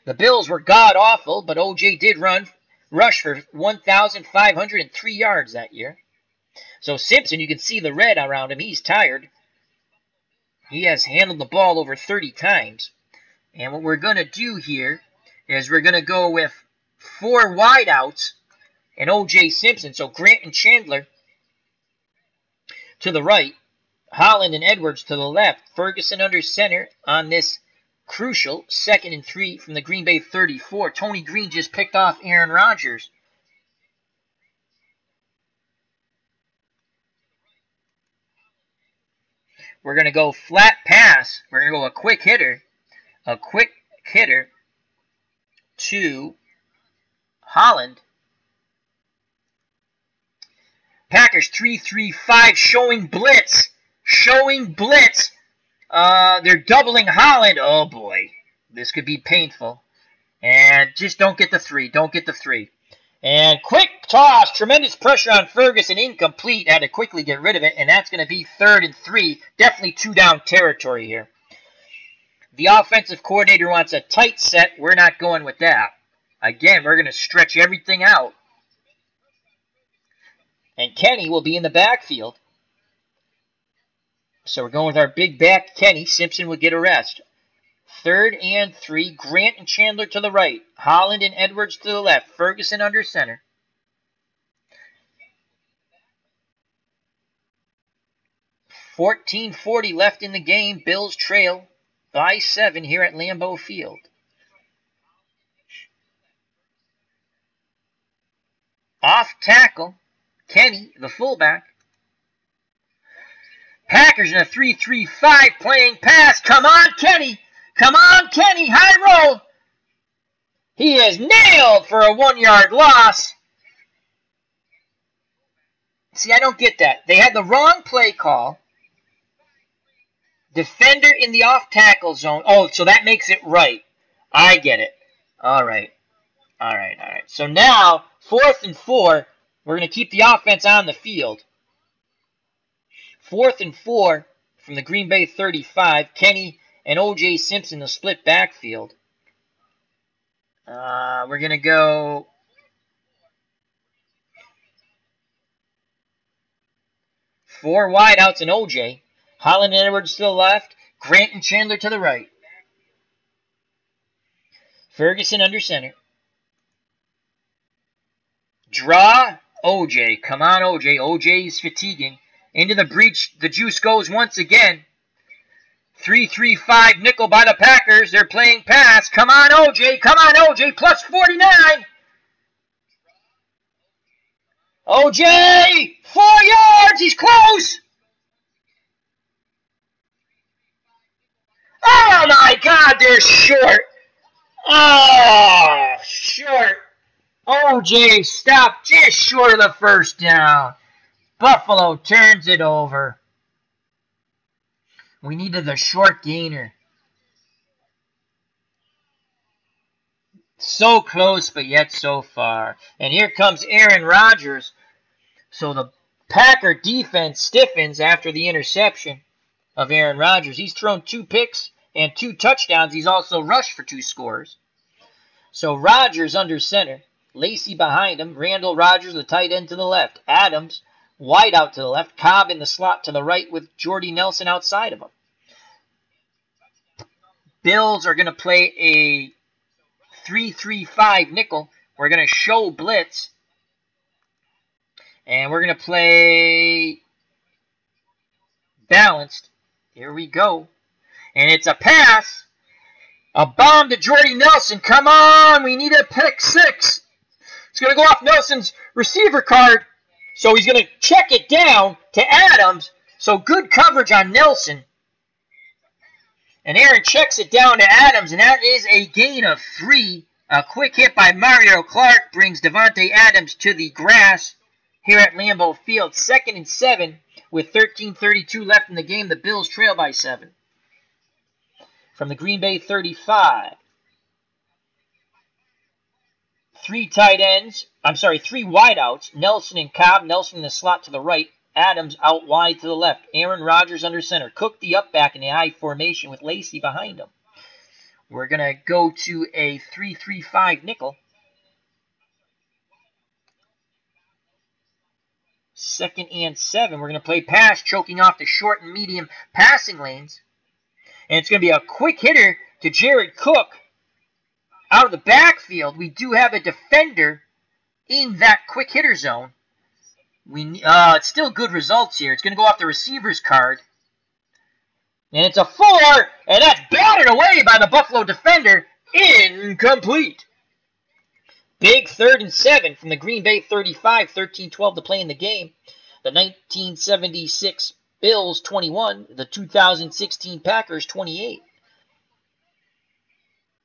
The Bills were god-awful, but OJ did rush for 1,503 yards that year. So Simpson, you can see the red around him. He's tired. He has handled the ball over 30 times. And what we're going to do here is we're going to go with 4 wideouts and OJ Simpson. So Grant and Chandler to the right. Holland and Edwards to the left. Ferguson under center on this crucial 2nd and 3 from the Green Bay 34. Tony Green just picked off Aaron Rodgers. We're going to go flat pass. We're going to go a quick hitter. A quick hitter to Holland. Packers 3-3-5 showing blitz. Showing blitz. They're doubling Holland. Oh, boy. This could be painful. And just don't get the 3. Don't get the 3. And quick toss. Tremendous pressure on Ferguson. Incomplete. Had to quickly get rid of it. And that's going to be 3rd and 3. Definitely 2-down territory here. The offensive coordinator wants a tight set. We're not going with that. Again, we're going to stretch everything out. And Kenny will be in the backfield. So we're going with our big back, Kenny. Simpson would get a rest. 3rd and 3. Grant and Chandler to the right. Holland and Edwards to the left. Ferguson under center. $14:40 left in the game. Bills trail by 7 here at Lambeau Field. Off tackle, Kenny, the fullback. Packers in a 3-3-5 playing pass. Come on, Kenny. Come on, Kenny. High roll. He is nailed for a 1-yard loss. See, I don't get that. They had the wrong play call. Defender in the off-tackle zone. Oh, so that makes it right. I get it. All right. All right, all right. So now, 4th and 4, we're going to keep the offense on the field. 4th and 4 from the Green Bay 35. Kenny and OJ Simpson, the split backfield. We're going to go... Four wideouts and OJ. Holland and Edwards to the left. Grant and Chandler to the right. Ferguson under center. Draw. OJ. Come on, OJ. OJ is fatiguing. Into the breach. The juice goes once again. 3-3-5 nickel by the Packers. They're playing pass. Come on, OJ. Come on, OJ. Plus 49. OJ. 4 yards. He's close. Oh, my God. They're short. Oh, short. OJ stopped just short of the first down. Buffalo turns it over. We needed the short gainer. So close, but yet so far. And here comes Aaron Rodgers. So the Packer defense stiffens after the interception of Aaron Rodgers. He's thrown 2 picks and 2 touchdowns. He's also rushed for 2 scores. So Rodgers under center. Lacey behind him. Randall Rodgers, the tight end to the left. Adams, wide out to the left. Cobb in the slot to the right with Jordy Nelson outside of him. Bills are going to play a 3-3-5 nickel. We're going to show blitz. And we're going to play balanced. Here we go. And it's a pass. A bomb to Jordy Nelson. Come on. We need a pick 6. It's going to go off Nelson's receiver card. So he's going to check it down to Adams. So good coverage on Nelson. And Aaron checks it down to Adams, and that is a gain of 3. A quick hit by Mario Clark brings Davante Adams to the grass here at Lambeau Field. 2nd and 7 with 13:32 left in the game. The Bills trail by 7. From the Green Bay 35. 3 wideouts. Nelson and Cobb. Nelson in the slot to the right. Adams out wide to the left. Aaron Rodgers under center. Cook the up back in the I formation with Lacy behind him. We're going to go to a 3-3-5 nickel. 2nd and 7. We're going to play pass, choking off the short and medium passing lanes. And it's going to be a quick hitter to Jared Cook. Out of the backfield, we do have a defender in that quick hitter zone. It's still good results here. It's going to go off the receiver's card. And it's a 4, and that's batted away by the Buffalo defender. Incomplete. Big 3rd and 7 from the Green Bay 35, 13-12 to play in the game. The 1976 Bills 21, the 2016 Packers 28.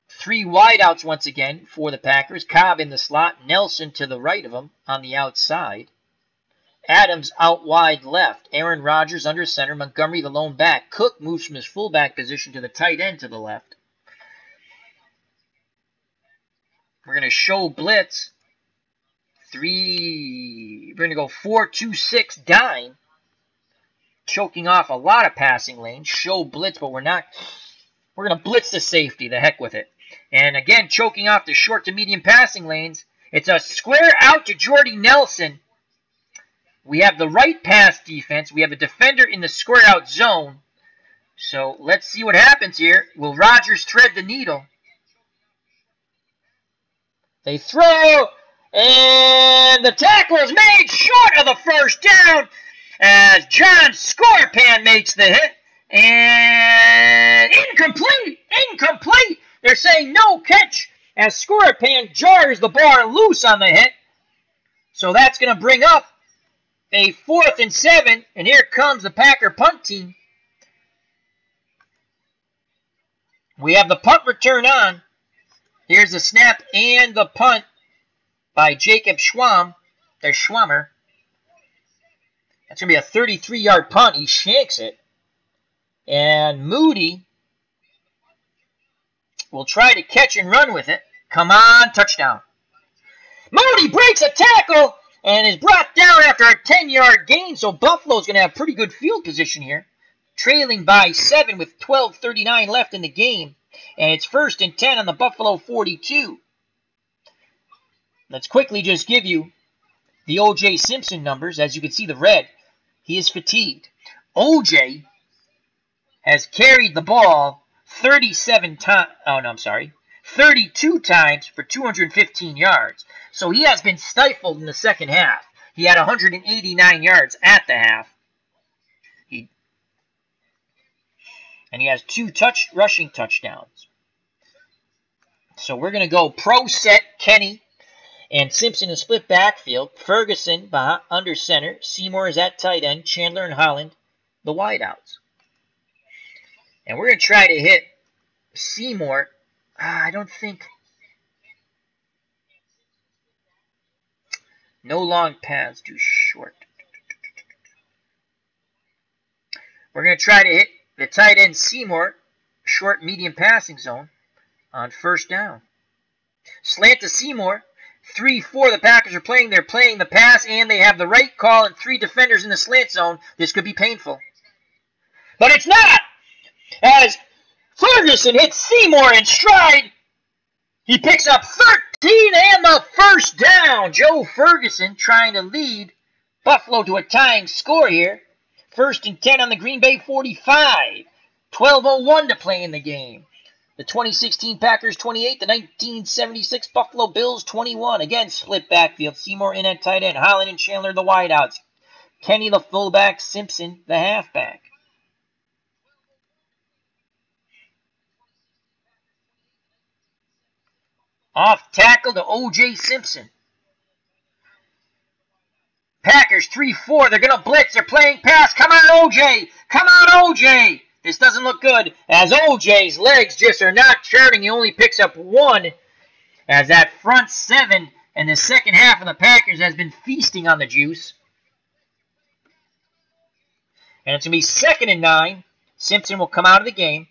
3 wideouts once again for the Packers. Cobb in the slot, Nelson to the right of him on the outside. Adams out wide left. Aaron Rodgers under center. Montgomery the lone back. Cook moves from his fullback position to the tight end to the left. We're going to show blitz. We're going to go 4-2-6 dime. Choking off a lot of passing lanes. Show blitz, but we're going to blitz the safety. The heck with it. And again, choking off the short to medium passing lanes. It's a square out to Jordy Nelson. We have the right pass defense. We have a defender in the square out zone. So let's see what happens here. Will Rodgers thread the needle? They throw, and the tackle is made short of the first down as John Scorpan makes the hit. And incomplete. Incomplete. They're saying no catch as Scorpan jars the bar loose on the hit. So that's going to bring up a 4th and 7, and here comes the Packer punt team. We have the punt return on. Here's the snap and the punt by Jacob Schwammer. That's going to be a 33-yard punt. He shanks it. And Moody will try to catch and run with it. Come on, touchdown. Moody breaks a tackle and is brought down after a 10-yard gain, so Buffalo's going to have pretty good field position here. Trailing by 7 with 12:39 left in the game. And it's 1st and 10 on the Buffalo 42. Let's quickly just give you the OJ Simpson numbers. As you can see, the red, he is fatigued. OJ has carried the ball 32 times for 215 yards. So he has been stifled in the second half. He had 189 yards at the half. And he has 2 rushing touchdowns. So we're going to go pro set Kenny and Simpson in split backfield. Ferguson under center. Seymour is at tight end. Chandler and Holland, the wideouts. And we're going to try to hit Seymour. I don't think. No long paths, too short. We're going to try to hit the tight end Seymour, short medium passing zone on 1st down. Slant to Seymour. 3-4 the Packers are playing. They're playing the pass, and they have the right call and 3 defenders in the slant zone. This could be painful. But it's not! As Ferguson hits Seymour in stride, he picks up 13 and the 1st down. Joe Ferguson trying to lead Buffalo to a tying score here. 1st and 10 on the Green Bay 45. 12:01 to play in the game. The 2016 Packers 28, the 1976 Buffalo Bills 21. Again, split backfield. Seymour in at tight end. Holland and Chandler the wideouts. Kenny the fullback. Simpson the halfback. Off tackle to OJ Simpson. Packers 3-4. They're going to blitz. They're playing pass. Come on, OJ. Come on, OJ. This doesn't look good, as OJ's legs just are not charting. He only picks up 1, as that front 7 in the second half of the Packers has been feasting on the juice. And it's going to be 2nd and 9. Simpson will come out of the game.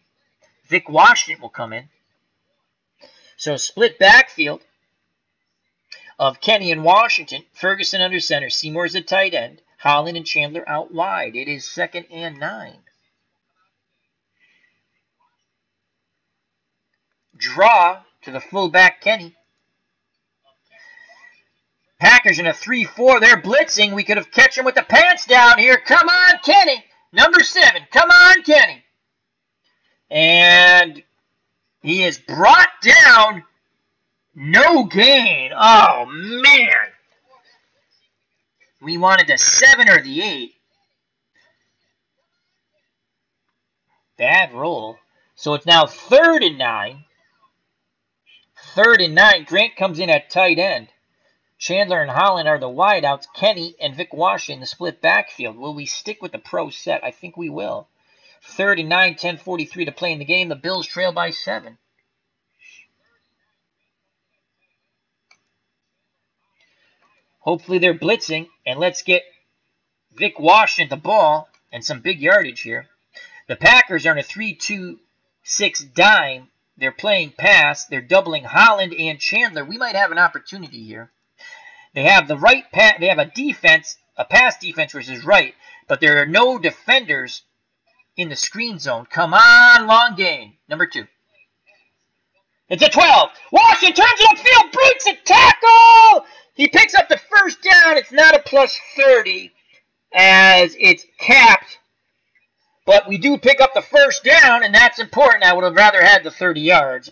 Vic Washington will come in. So split backfield of Kenny and Washington. Ferguson under center. Seymour's the tight end. Holland and Chandler out wide. It is 2nd and 9. Draw to the fullback Kenny. Packers in a 3-4. They're blitzing. We could have catch him with the pants down here. Come on, Kenny. Number 7. Come on, Kenny. And he is brought down. No gain. Oh, man. We wanted the 7 or the 8. Bad roll. So it's now 3rd and 9. 3rd and 9. Grant comes in at tight end. Chandler and Holland are the wideouts. Kenny and Vic Washington the split backfield. Will we stick with the pro set? I think we will. 3rd and 9, 10:43 to play in the game. The Bills trail by 7. Hopefully they're blitzing, and let's get Vic Washington the ball and some big yardage here. The Packers are in a 3-2-6 dime. They're playing pass. They're doubling Holland and Chandler. We might have an opportunity here. They have the right pass. They have a defense, a pass defense, which is right, but there are no defenders in the screen zone. Come on, long gain. Number 2. It's a 12. Washington turns it upfield, breaks a tackle. He picks up the first down. It's not a plus 30 as it's capped. But we do pick up the first down, and that's important. I would have rather had the 30 yards.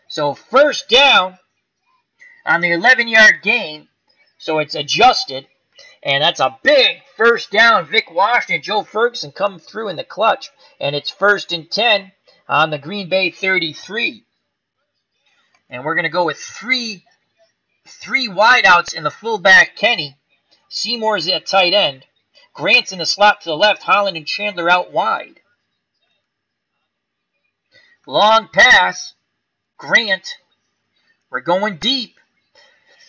So first down on the 11-yard gain. So it's adjusted. And that's a big first down. Vic Washington, Joe Ferguson come through in the clutch. And it's 1st and 10 on the Green Bay 33. And we're going to go with three wideouts in the fullback, Kenny. Seymour's at tight end. Grant's in the slot to the left. Holland and Chandler out wide. Long pass. Grant. We're going deep.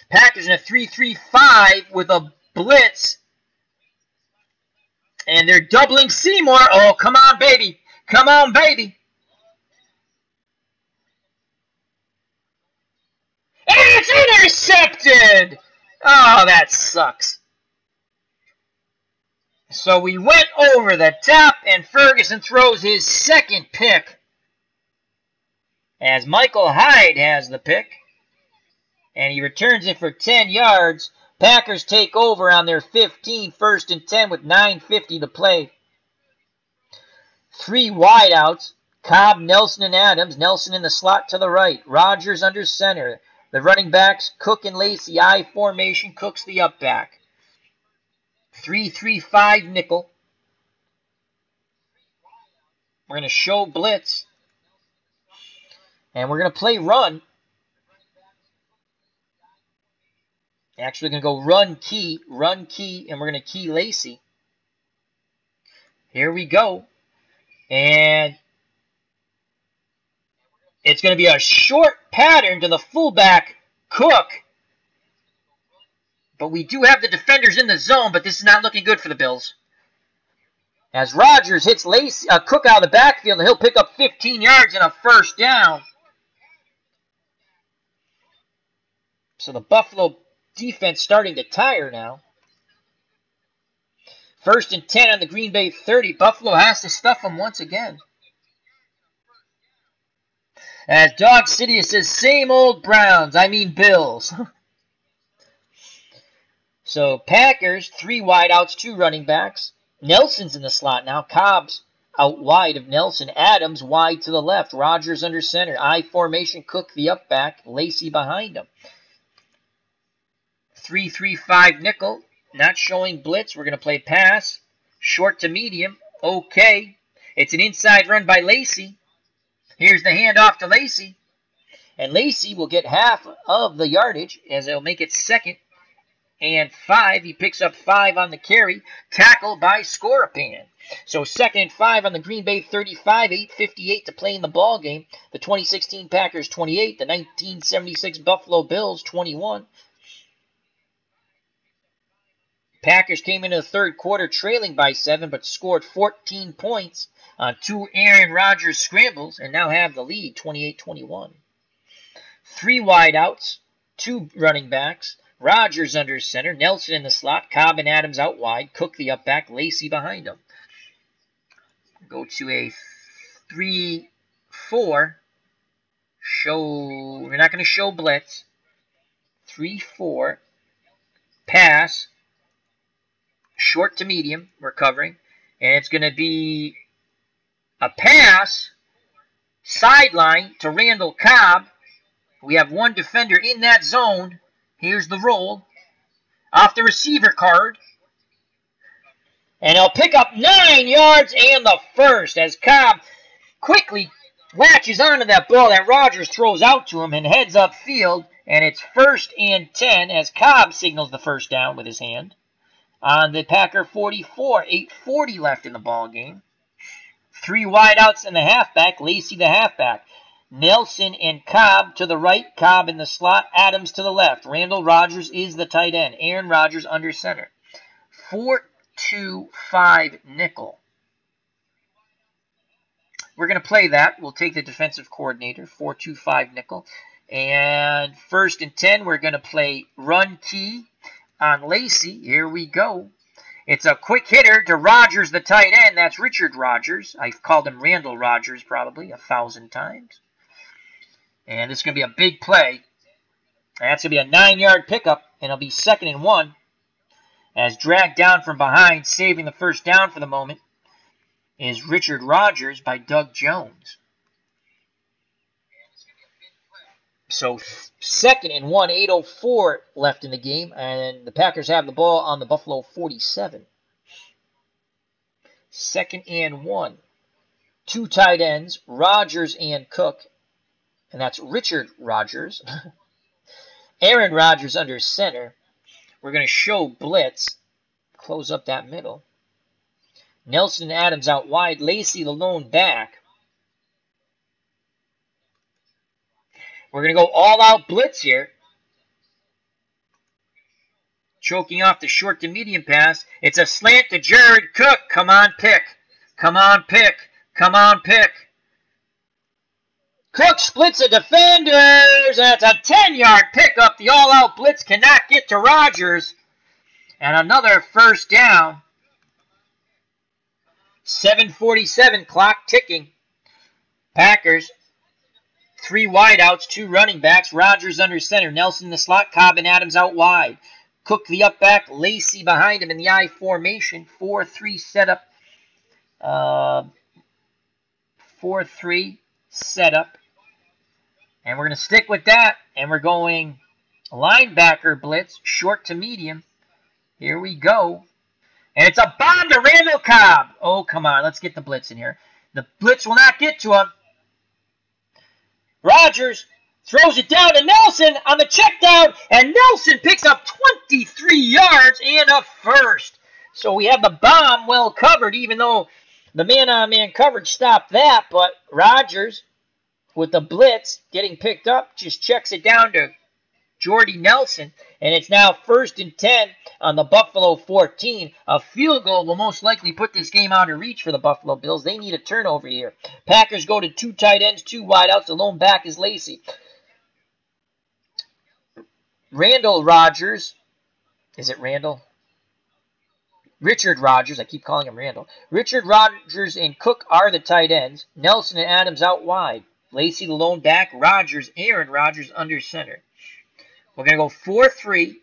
Packers in a 3-3-5 with a blitz. And they're doubling Seymour. Oh, come on, baby. Come on, baby. And it's intercepted! Oh, that sucks. So we went over the top, and Ferguson throws his 2nd pick. As Michael Hyde has the pick. And he returns it for 10 yards. Packers take over on their 15, 1st and 10 with 9:50 to play. 3 wideouts. Cobb, Nelson, and Adams. Nelson in the slot to the right. Rogers under center. The running backs, Cook and Lacey, I formation. Cook's the up back. 3-3-5 nickel. We're going to show blitz. And we're going to play run. Actually, we're going to go run key, and we're going to key Lacey. Here we go. And it's going to be a short pattern to the fullback, Cook. But we do have the defenders in the zone, but this is not looking good for the Bills. As Rogers hits Cook out of the backfield, and he'll pick up 15 yards and a first down. So the Buffalo defense starting to tire now. 1st and 10 on the Green Bay 30. Buffalo has to stuff them once again. As Dog City says, same old Browns. I mean Bills. So Packers, 3 wideouts, 2 running backs. Nelson's in the slot now. Cobb's out wide of Nelson. Adams wide to the left. Rogers under center. I formation. Cook the up back. Lacey behind him. 3-3-5 nickel. Not showing blitz. We're going to play pass. Short to medium. Okay. It's an inside run by Lacey. Here's the handoff to Lacey. And Lacey will get half of the yardage as they'll make it 2nd and 5. He picks up 5 on the carry. Tackle by Scorapan. So 2nd and 5 on the Green Bay 35. 8:58 to play in the ball game. The 2016 Packers 28. The 1976 Buffalo Bills 21. Packers came into the third quarter trailing by 7, but scored 14 points on 2 Aaron Rodgers scrambles and now have the lead 28-21. 3 wideouts, 2 running backs. Rodgers under center, Nelson in the slot, Cobb and Adams out wide, Cook the up back, Lacey behind him. Go to a 3-4. We're not going to show blitz. 3-4. Pass. Short to medium, we're covering. And it's going to be a pass. Sideline to Randall Cobb. We have 1 defender in that zone. Here's the roll. Off the receiver card. And he'll pick up 9 yards and the first as Cobb quickly latches onto that ball that Rodgers throws out to him and heads upfield. And it's 1st and 10 as Cobb signals the first down with his hand. On the Packer 44, 8:40 left in the ball game. 3 wideouts and the halfback, Lacey the halfback. Nelson and Cobb to the right, Cobb in the slot, Adams to the left. Randall Rodgers is the tight end. Aaron Rodgers under center. 4-2-5 nickel. We're going to play that. We'll take the defensive coordinator, 4-2-5 nickel. And 1st and 10, we're going to play run key on Lacey. Here we go. It's a quick hitter to Rodgers, the tight end. That's Richard Rodgers. I've called him Randall Rodgers probably 1,000 times. And this is going to be a big play. That's going to be a 9-yard pickup, and it'll be 2nd and 1. As dragged down from behind, saving the first down for the moment, is Richard Rodgers by Doug Jones. So 2nd and 1, 8:04 left in the game, and the Packers have the ball on the Buffalo 47. 2nd and 1. 2 tight ends, Rodgers and Cook. And that's Richard Rodgers. Aaron Rodgers under center. We're going to show blitz. Close up that middle. Nelson and Adams out wide. Lacey the lone back. We're going to go all-out blitz here. Choking off the short to medium pass. It's a slant to Jared Cook. Come on, pick. Come on, pick. Come on, pick. Cook splits the defenders. That's a 10-yard pickup. The all-out blitz cannot get to Rodgers. And another first down. 7:47 clock ticking. Packers. 3 wideouts, 2 running backs. Rodgers under center. Nelson in the slot. Cobb and Adams out wide. Cook the up back. Lacey behind him in the I formation. 4-3 setup. 4-3 setup. And we're going to stick with that. And we're going linebacker blitz, short to medium. Here we go. And it's a bomb to Randall Cobb. Oh, come on. Let's get the blitz in here. The blitz will not get to him. Rodgers throws it down to Nelson on the check down. And Nelson picks up 23 yards and a first. So we have the bomb well covered, even though the man-on-man coverage stopped that. But Rodgers, with the blitz getting picked up, just checks it down to Jordy Nelson. And it's now 1st and 10 on the Buffalo 14. A field goal will most likely put this game out of reach for the Buffalo Bills. They need a turnover here. Packers go to 2 tight ends, 2 wideouts. The lone back is Lacey. Randall Rodgers. Is it Randall? Richard Rodgers. I keep calling him Randall. Richard Rodgers and Cook are the tight ends. Nelson and Adams out wide. Lacey the lone back. Rodgers, Aaron Rodgers under center. We're going to go 4-3.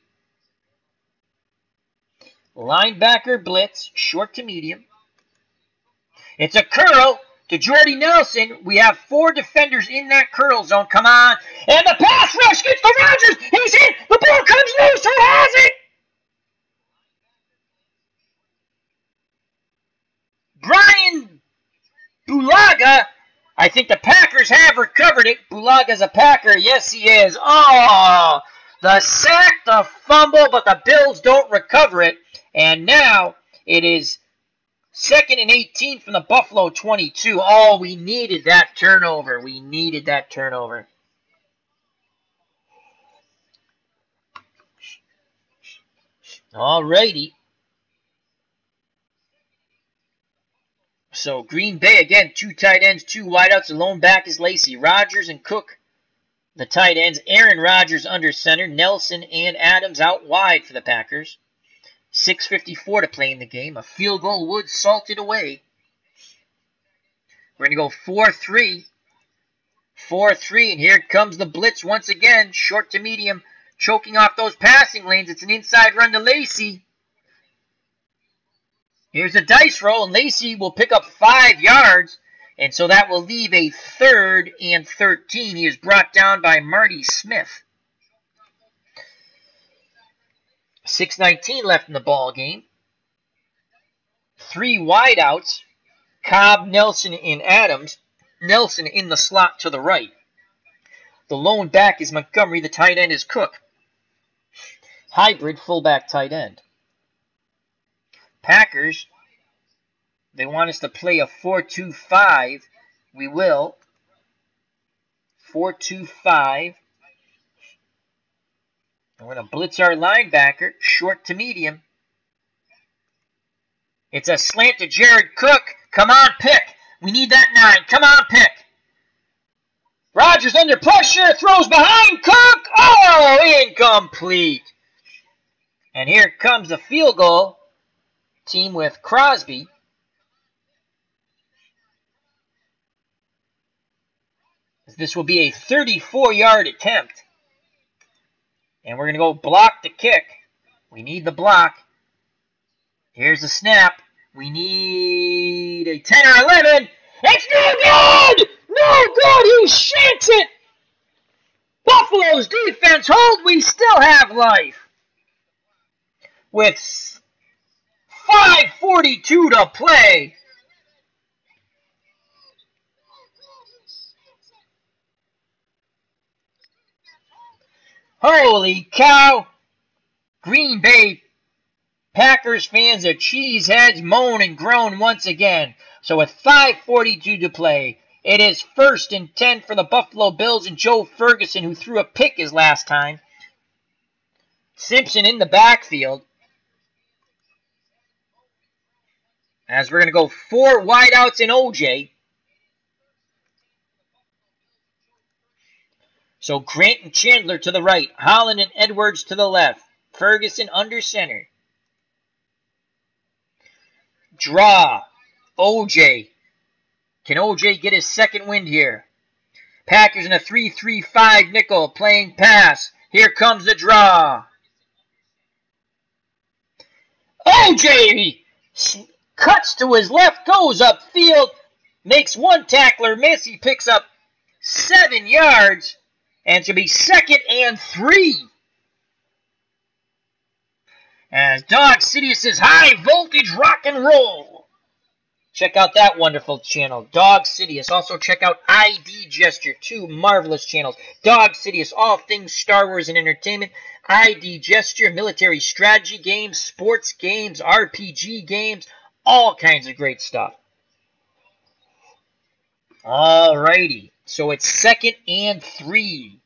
Linebacker blitz, short to medium. It's a curl to Jordy Nelson. We have 4 defenders in that curl zone. Come on. And the pass rush gets to Rodgers. He's in. The ball comes loose. Who has it? Brian Bulaga. I think the Packers have recovered it. Bulaga's a Packer. Yes, he is. Oh, The sack, the fumble, but the Bills don't recover it. And now it is 2nd and 18 from the Buffalo 22. Oh, we needed that turnover. We needed that turnover. Alrighty. So Green Bay, again, 2 tight ends, 2 wideouts. The lone back is Lacy. Rodgers and Cook, the tight ends. Aaron Rodgers under center. Nelson and Adams out wide for the Packers. 6:54 to play in the game. A field goal would salt it away. We're going to go 4-3. 4-3, and here comes the blitz once again. Short to medium, choking off those passing lanes. It's an inside run to Lacy. Here's a dice roll, and Lacy will pick up 5 yards, and so that will leave a 3rd and 13. He is brought down by Marty Smith. 6:19 left in the ball game. 3 wideouts. Cobb, Nelson, and Adams. Nelson in the slot to the right. The lone back is Montgomery. The tight end is Cook. Hybrid fullback tight end. Packers, they want us to play a 4-2-5. We will. 4-2-5. We're going to blitz our linebacker, short to medium. It's a slant to Jared Cook. Come on, pick. We need that 9. Come on, pick. Rodgers under pressure, throws behind Cook. Oh, incomplete. And here comes the field goal. Team with Crosby. This will be a 34-yard attempt. And we're going to go block the kick. We need the block. Here's the snap. We need a 10 or 11. It's no good! No good! He shanks it! Buffalo's defense hold. We still have life. With 5:42 to play. Holy cow! Green Bay Packers fans are cheeseheads, moan and groan once again. So with 5:42 to play, it is 1st and 10 for the Buffalo Bills and Joe Ferguson, who threw a pick his last time. Simpson in the backfield. As we're going to go 4 wideouts and OJ. So Grant and Chandler to the right. Holland and Edwards to the left. Ferguson under center. Draw. OJ. Can OJ get his second wind here? Packers in a 3-3-5 nickel. Playing pass. Here comes the draw. OJ cuts to his left. Goes upfield. Makes one tackler miss. He picks up 7 yards. And should be 2nd and 3. As Dog Sidious says, high voltage rock and roll. Check out that wonderful channel, Dog Sidious. Also check out ID Gesture, 2 marvelous channels. Dog Sidious, all things Star Wars and entertainment. ID Gesture, military strategy games, sports games, RPG games, all kinds of great stuff. Alrighty. So it's 2nd and 3.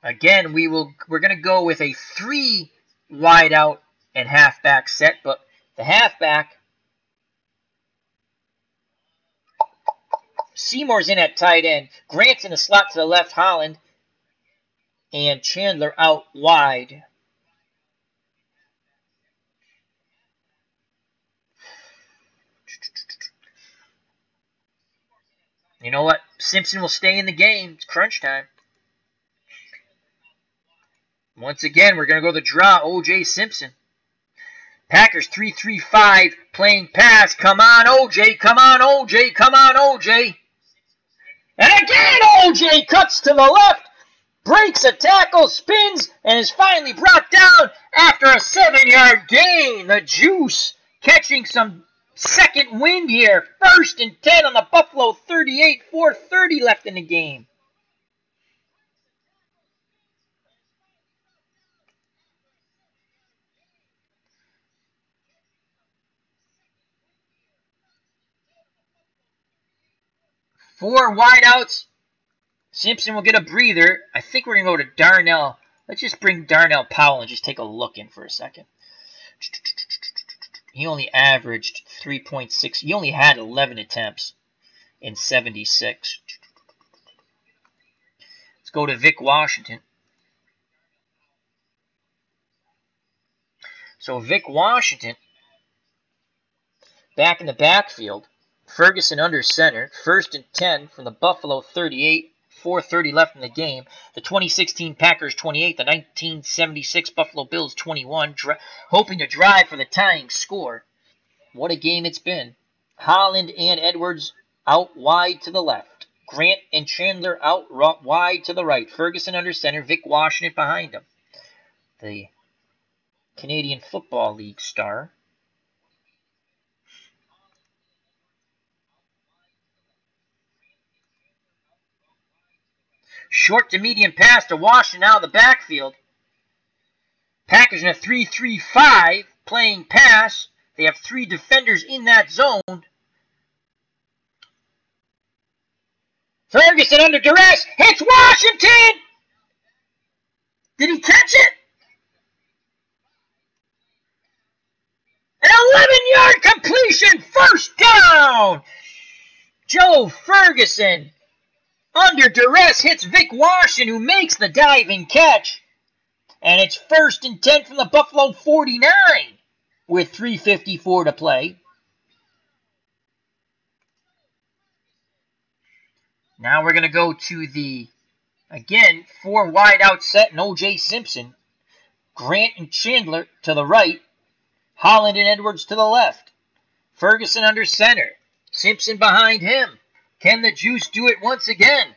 Again, we're going to go with a 3 wideout and halfback set, but the halfback, Seymour's in at tight end. Grant's in the slot to the left, Holland, and Chandler out wide. You know what? Simpson will stay in the game. It's crunch time. Once again, we're going to go the draw. OJ Simpson. Packers 3-3-5. Playing pass. Come on, OJ. Come on, OJ. Come on, OJ. And again, OJ cuts to the left. Breaks a tackle. Spins. And is finally brought down after a 7-yard gain. The Juice catching some second wind here. 1st and 10 on the Buffalo 38. 4:30 left in the game. 4 wideouts. Simpson will get a breather. I think we're going to go to Darnell. Let's just bring Darnell Powell and just take a look in for a second. He only averaged 3.6. He only had 11 attempts in 76. Let's go to Vic Washington. So Vic Washington, back in the backfield. Ferguson under center. 1st and 10 from the Buffalo 38. 4:30 left in the game. The 2016 Packers 28. The 1976 Buffalo Bills 21. Hoping to drive for the tying score. What a game it's been. Holland and Edwards out wide to the left. Grant and Chandler out wide to the right. Ferguson under center. Vic Washington behind him. The Canadian Football League star. Short to medium pass to Washington out of the backfield. Packers in a 3-3-5 playing pass. They have 3 defenders in that zone. Ferguson under duress. Hits Washington! Did he catch it? An 11-yard completion. First down. Joe Ferguson under duress hits Vic Washington, who makes the diving catch. And it's 1st and 10 from the Buffalo 49 with 3:54 to play. Now we're going to go to the, again, 4 wide out set and OJ Simpson. Grant and Chandler to the right. Holland and Edwards to the left. Ferguson under center. Simpson behind him. Can the Juice do it once again?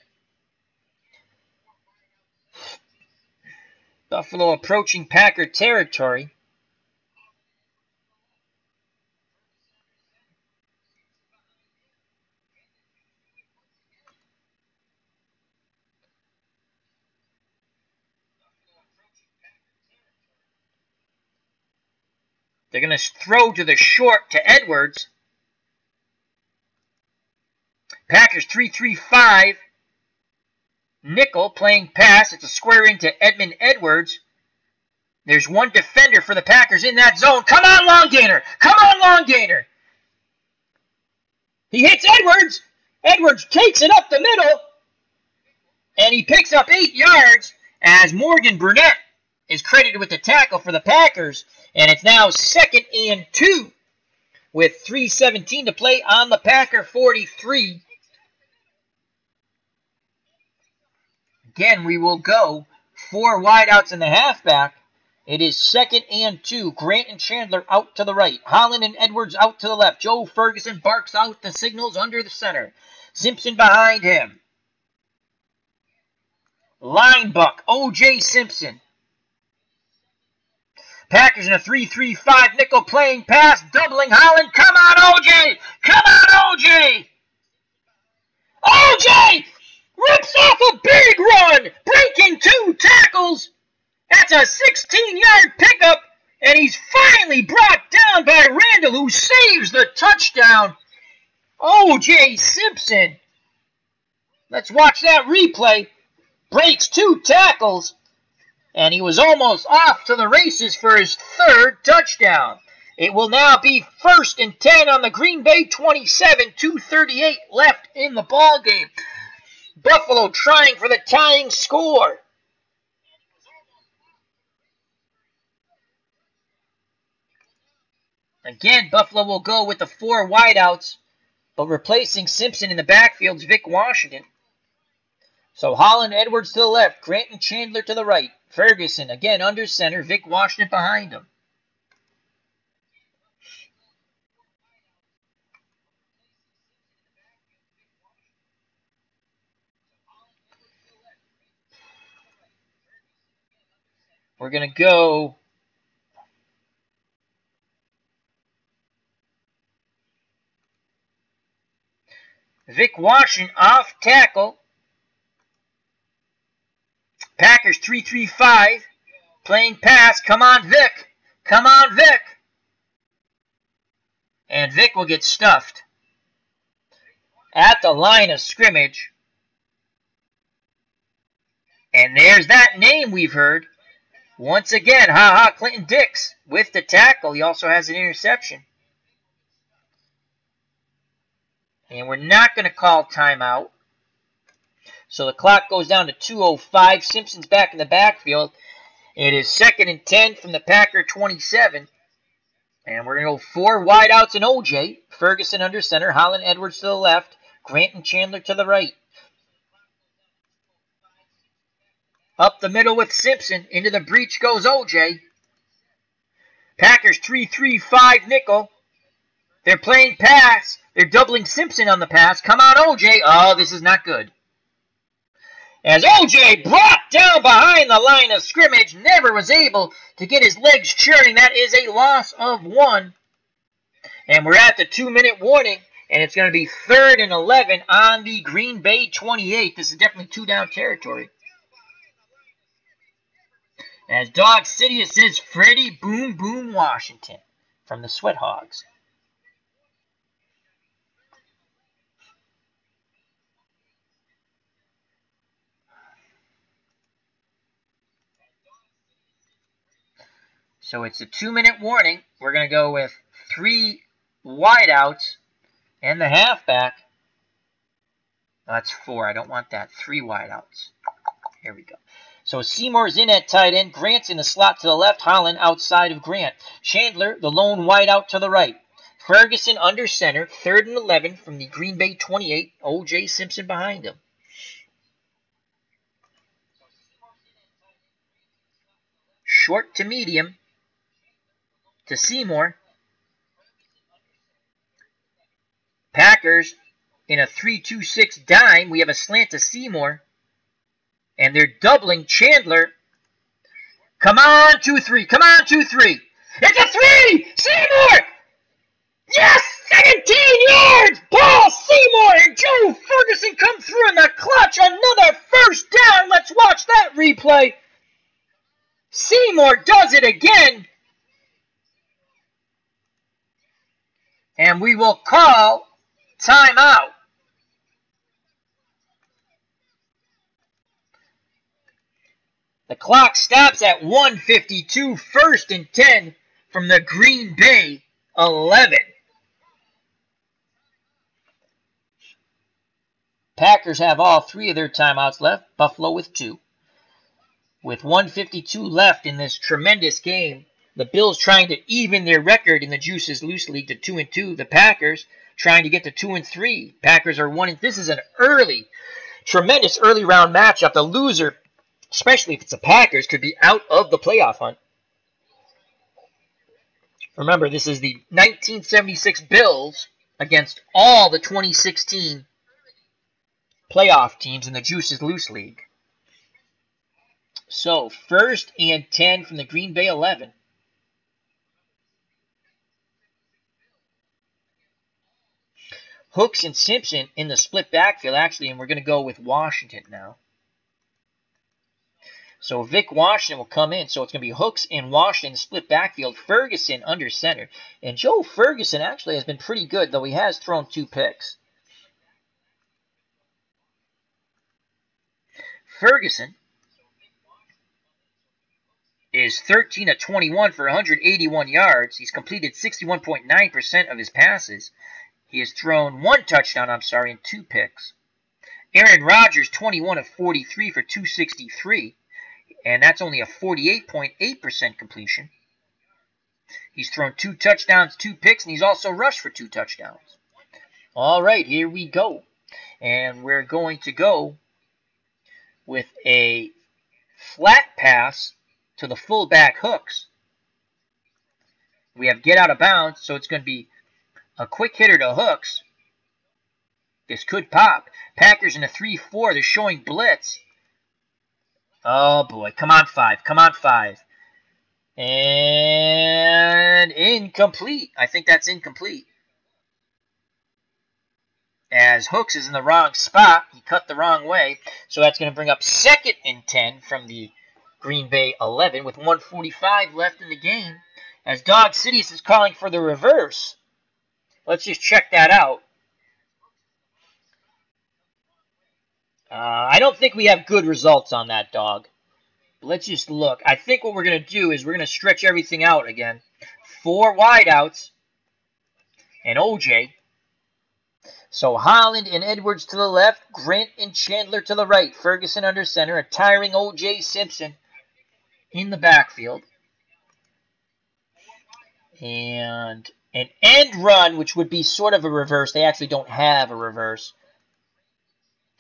Buffalo approaching Packer territory. They're going to throw to the short to Edwards. Packers 3-3-5. Nickel playing pass. It's a square into Edmund Edwards. There's 1 defender for the Packers in that zone. Come on, long gainer. Come on, long gainer. He hits Edwards. Edwards takes it up the middle. And he picks up 8 yards as Morgan Burnett is credited with the tackle for the Packers. And it's now 2nd and 2 with 3:17 to play on the Packer 43. Again, we will go 4 wideouts in the halfback. It is 2nd and 2. Grant and Chandler out to the right. Holland and Edwards out to the left. Joe Ferguson barks out the signals under the center. Simpson behind him. Line buck, OJ Simpson. Packers in a 3-3-5 nickel playing pass, doubling Holland. Come on, OJ! Come on, OJ! OJ rips off a big run, breaking 2 tackles. That's a 16-yard pickup, and he's finally brought down by Randall, who saves the touchdown. OJ Simpson. Let's watch that replay. Breaks 2 tackles. And he was almost off to the races for his 3rd touchdown. It will now be 1st and 10 on the Green Bay 27, 2:38 left in the ball game. Buffalo trying for the tying score. Again, Buffalo will go with the 4 wideouts, but replacing Simpson in the backfield is Vic Washington. So Holland, Edwards to the left, Grant and Chandler to the right. Ferguson, again, under center. Vic Washington behind him. We're going to go Vic Washington off tackle. Packers 3-3-5. Playing pass. Come on, Vic. Come on, Vic. And Vic will get stuffed. at the line of scrimmage. And there's that name we've heard. Once again, Clinton Dix with the tackle. He also has an interception. And we're not going to call timeout. So the clock goes down to 2:05. Simpson's back in the backfield. It is 2nd and 10 from the Packer 27. And we're going to go 4 wideouts and OJ. Ferguson under center. Holland Edwards to the left. Grant and Chandler to the right. Up the middle with Simpson. Into the breach goes OJ. Packers 3-3-5 nickel. They're playing pass. They're doubling Simpson on the pass. Come on, OJ. Oh, this is not good. As OJ brought down behind the line of scrimmage, never was able to get his legs churning. That is a loss of 1. And we're at the 2-minute warning, and it's going to be 3rd and 11 on the Green Bay 28. This is definitely 2-down territory. As Dog City, it says Freddie Boom Boom Washington from the Sweat Hogs. So it's a 2-minute warning. We're going to go with 3 wideouts and the halfback. That's 4. I don't want that. 3 wideouts. Here we go. So Seymour's in at tight end. Grant's in the slot to the left. Holland outside of Grant. Chandler, the lone wideout to the right. Ferguson under center. 3rd and 11 from the Green Bay 28. OJ Simpson behind him. Short to medium to Seymour. Packers in a 3-2-6 dime. We have a slant to Seymour. And they're doubling Chandler. Come on, 2-3. Come on, 2-3. It's a 3! Seymour! Yes! 17 yards! Paul Seymour and Joe Ferguson come through in the clutch. Another first down. Let's watch that replay. Seymour does it again. And we will call timeout. The clock stops at 1:52, 1st and 10 from the Green Bay 11. Packers have all 3 of their timeouts left, Buffalo with 2. With 1:52 left in this tremendous game, the Bills trying to even their record in the Juices Loose League to 2-2. The Packers trying to get to 2-3. Packers are 1. This is an tremendous early round matchup. The loser, especially if it's the Packers, could be out of the playoff hunt. Remember, this is the 1976 Bills against all the 2016 playoff teams in the Juices Loose League. So, 1st and 10 from the Green Bay 11. Hooks and Simpson in the split backfield, actually, and we're going to go with Washington now. So Vic Washington will come in. So it's going to be Hooks and Washington in the split backfield. Ferguson under center. And Joe Ferguson actually has been pretty good, though he has thrown 2 picks. Ferguson is 13 of 21 for 181 yards. He's completed 61.9% of his passes. He has thrown 1 touchdown, and 2 picks. Aaron Rodgers, 21 of 43 for 263. And that's only a 48.8% completion. He's thrown 2 touchdowns, 2 picks, and he's also rushed for 2 touchdowns. All right, here we go. And we're going to go with a flat pass to the fullback Hooks. We have get out of bounds, so it's going to be a quick hitter to Hooks. This could pop. Packers in a 3-4. They're showing blitz. Oh, boy. Come on, 5. Come on, 5. And incomplete. I think that's incomplete. As Hooks is in the wrong spot. He cut the wrong way. So that's going to bring up 2nd and 10 from the Green Bay 11 with 1:45 left in the game. As Dog Cities is calling for the reverse. Let's just check that out. I don't think we have good results on that, dog. But let's just look. I think what we're going to do is we're going to stretch everything out again. 4 wideouts and OJ. So Holland and Edwards to the left, Grant and Chandler to the right, Ferguson under center, a tiring OJ Simpson in the backfield. And an end run, which would be sort of a reverse. They actually don't have a reverse.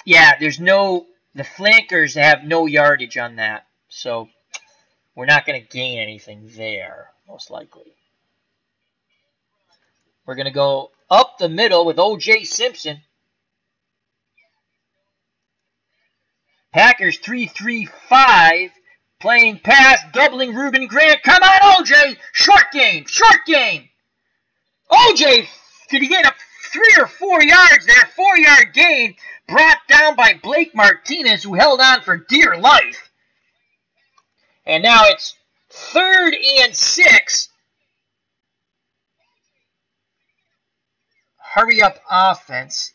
Yeah, the flankers have no yardage on that. So we're not going to gain anything there, most likely. We're going to go up the middle with OJ Simpson. Packers 3-3-5. Playing pass, doubling Reuben Grant. Come on, OJ! Short game! Short game! OJ, did he get up 3 or 4 yards there? 4-yard gain brought down by Blake Martinez, who held on for dear life. And now it's 3rd and 6. Hurry up offense.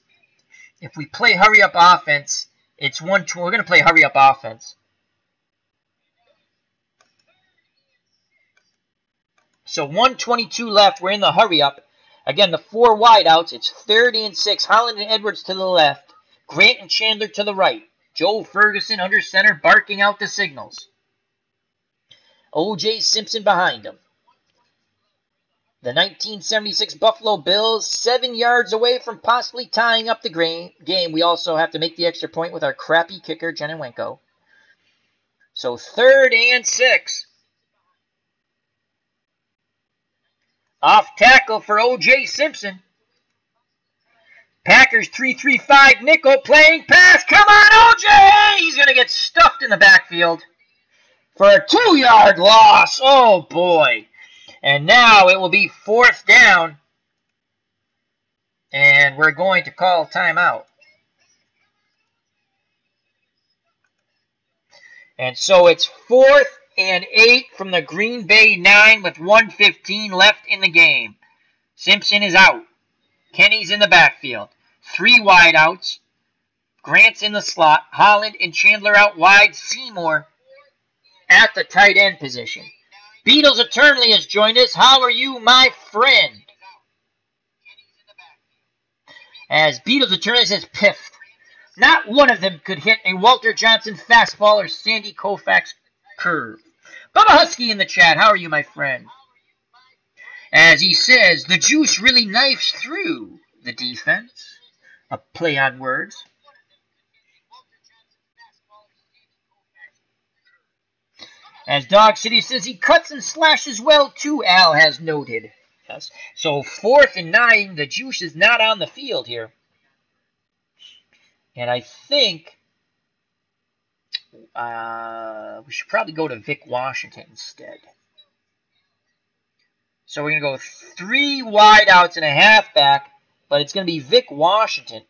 If we play hurry up offense, it's 1-2. We're going to play hurry up offense. So 1:22 left. We're in the hurry up. Again, the 4 wideouts. It's 3rd and 6. Holland and Edwards to the left. Grant and Chandler to the right. Joe Ferguson under center, barking out the signals. OJ Simpson behind him. The 1976 Buffalo Bills, 7 yards away from possibly tying up the game. We also have to make the extra point with our crappy kicker, Jeniwenko. So 3rd and 6. Off tackle for O.J. Simpson. Packers 3-3-5 nickel playing pass. Come on, O.J.! He's going to get stuffed in the backfield for a 2-yard loss. Oh, boy. And now it will be 4th down. And we're going to call timeout. And so it's 4th and 8 from the Green Bay 9 with 1:15 left in the game. Simpson is out. Kenny's in the backfield. 3 wideouts. Grant's in the slot. Holland and Chandler out wide. Seymour at the tight end position. Beatles Eternally has joined us. How are you, my friend? As Beatles Eternally says, piffed. Not one of them could hit a Walter Johnson fastball or Sandy Koufax curve. Bubba Husky in the chat. How are you, my friend? As he says, the juice really knifes through the defense. A play on words. As Dog City says, he cuts and slashes well too, Al has noted. Yes. So 4th and 9, the juice is not on the field here. And I think we should probably go to Vic Washington instead. So we're going to go 3 wideouts and a halfback, but it's going to be Vic Washington.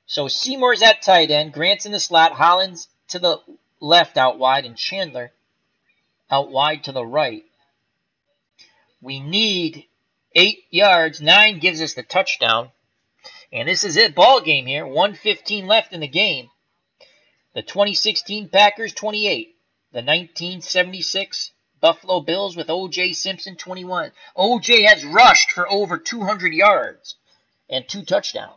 So Seymour's at tight end, Grant's in the slot, Holland's to the left out wide, and Chandler out wide to the right. We need 8 yards. 9 gives us the touchdown. And this is it, ball game here. 1:15 left in the game. The 2016 Packers 28. The 1976 Buffalo Bills with O.J. Simpson 21. O.J. has rushed for over 200 yards and 2 touchdowns.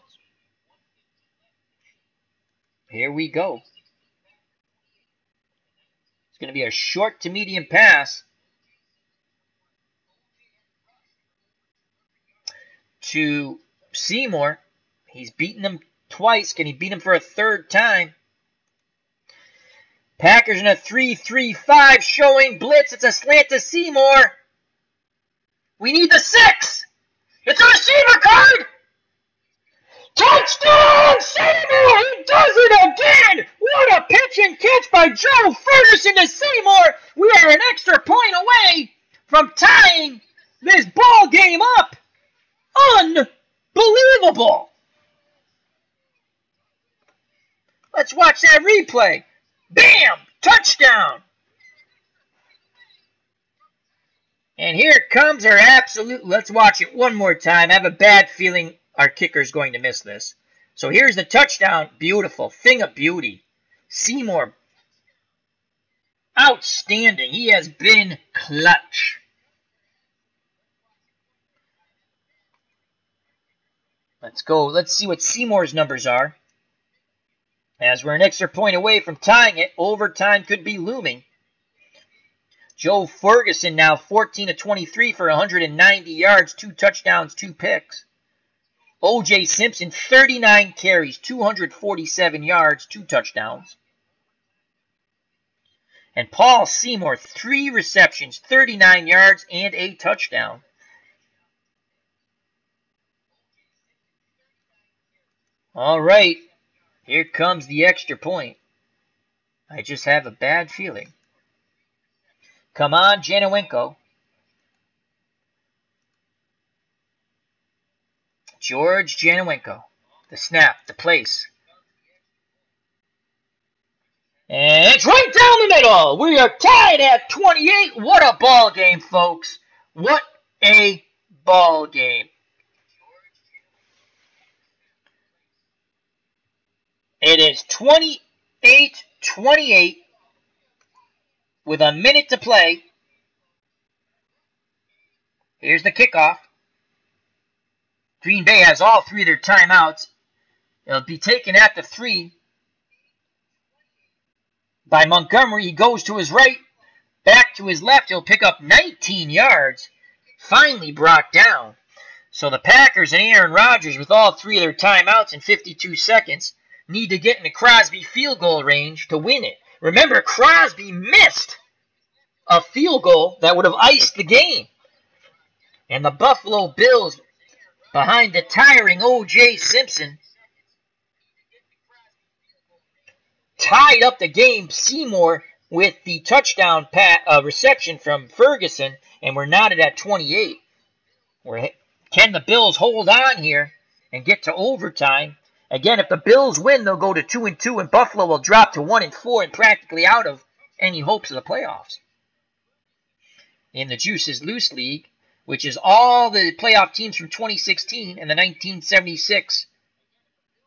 Here we go. It's going to be a short to medium pass to Seymour. He's beaten him twice. Can he beat him for a 3rd time? Packers in a 3-3-5 showing blitz. It's a slant to Seymour. We need the 6. It's a receiver card. Touchdown, Seymour! He does it again! What a pitch and catch by Joe Ferguson to Seymour. We are an extra point away from tying this ball game up. Unbelievable! Let's watch that replay. Bam! Touchdown! And here comes our absolute... Let's watch it one more time. I have a bad feeling our kicker's going to miss this. So here's the touchdown. Beautiful. Thing of beauty. Seymour. Outstanding. He has been clutch. Let's go. Let's see what Seymour's numbers are. As we're an extra point away from tying it, overtime could be looming. Joe Ferguson now 14 of 23 for 190 yards, 2 touchdowns, 2 picks. OJ Simpson 39 carries, 247 yards, 2 touchdowns. And Paul Seymour 3 receptions, 39 yards, and a touchdown. All right. Here comes the extra point. I just have a bad feeling. Come on, Janowenko. George Janowenko. The snap, the place. And it's right down the middle. We are tied at 28. What a ball game, folks. What a ball game. It is 28-28 with a minute to play. Here's the kickoff. Green Bay has all 3 of their timeouts. It'll be taken at the 3 by Montgomery. He goes to his right, back to his left. He'll pick up 19 yards. Finally brought down. So the Packers and Aaron Rodgers, with all 3 of their timeouts in 52 seconds, need to get into Crosby field goal range to win it. Remember, Crosby missed a field goal that would have iced the game. And the Buffalo Bills, behind the tiring OJ Simpson, tied up the game. Seymour with the touchdown reception from Ferguson, and we're knotted at 28. Can the Bills hold on here and get to overtime? Again, if the Bills win, they'll go to 2-2, and Buffalo will drop to 1-4 and practically out of any hopes of the playoffs. In the Juices Loose League, which is all the playoff teams from 2016 and the 1976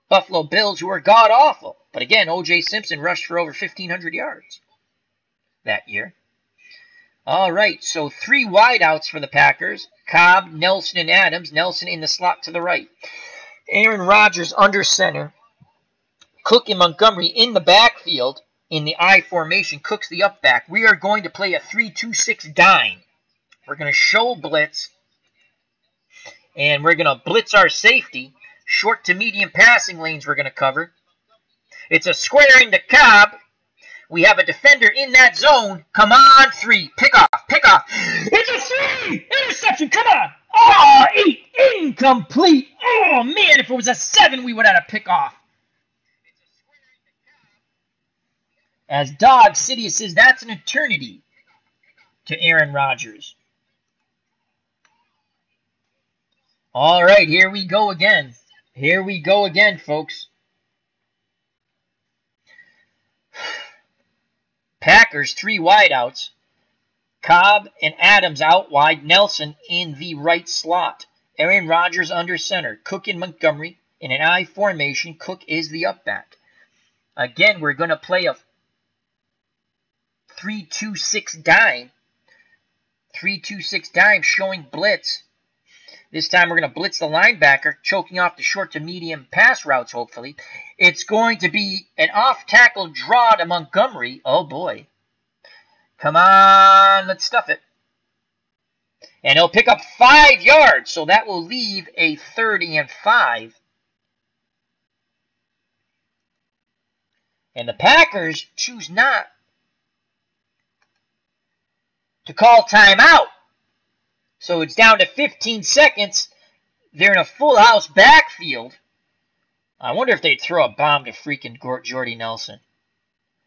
Buffalo Bills, who are god-awful. But again, O.J. Simpson rushed for over 1,500 yards that year. All right, so 3 wideouts for the Packers. Cobb, Nelson, and Adams. Nelson in the slot to the right. Aaron Rodgers under center. Cook and Montgomery in the backfield in the I formation. Cook's the up back. We are going to play a 3-2-6 dime. We're going to show blitz, and we're going to blitz our safety. Short to medium passing lanes we're going to cover. It's a square into Cobb. We have a defender in that zone. Come on, 3. Pick off. Pick off. It's a 3. Interception. Come on. Oh, 8. Incomplete. Oh, man, if it was a 7, we would have had a pick off. As Dog Sidious says, that's an eternity to Aaron Rodgers. All right, here we go again. Here we go again, folks. Packers, 3 wideouts. Cobb and Adams out wide. Nelson in the right slot. Aaron Rodgers under center. Cook and Montgomery in an I formation. Cook is the up back. Again, we're going to play a 3-2-6 dime. 3-2-6 dime showing blitz. This time we're going to blitz the linebacker, choking off the short to medium pass routes, hopefully. It's going to be an off-tackle draw to Montgomery. Oh, boy. Come on, let's stuff it. And he'll pick up 5 yards, so that will leave a 30-5. And the Packers choose not to call timeout. So it's down to 15 seconds. They're in a full house backfield. I wonder if they'd throw a bomb to freaking Jordy Nelson.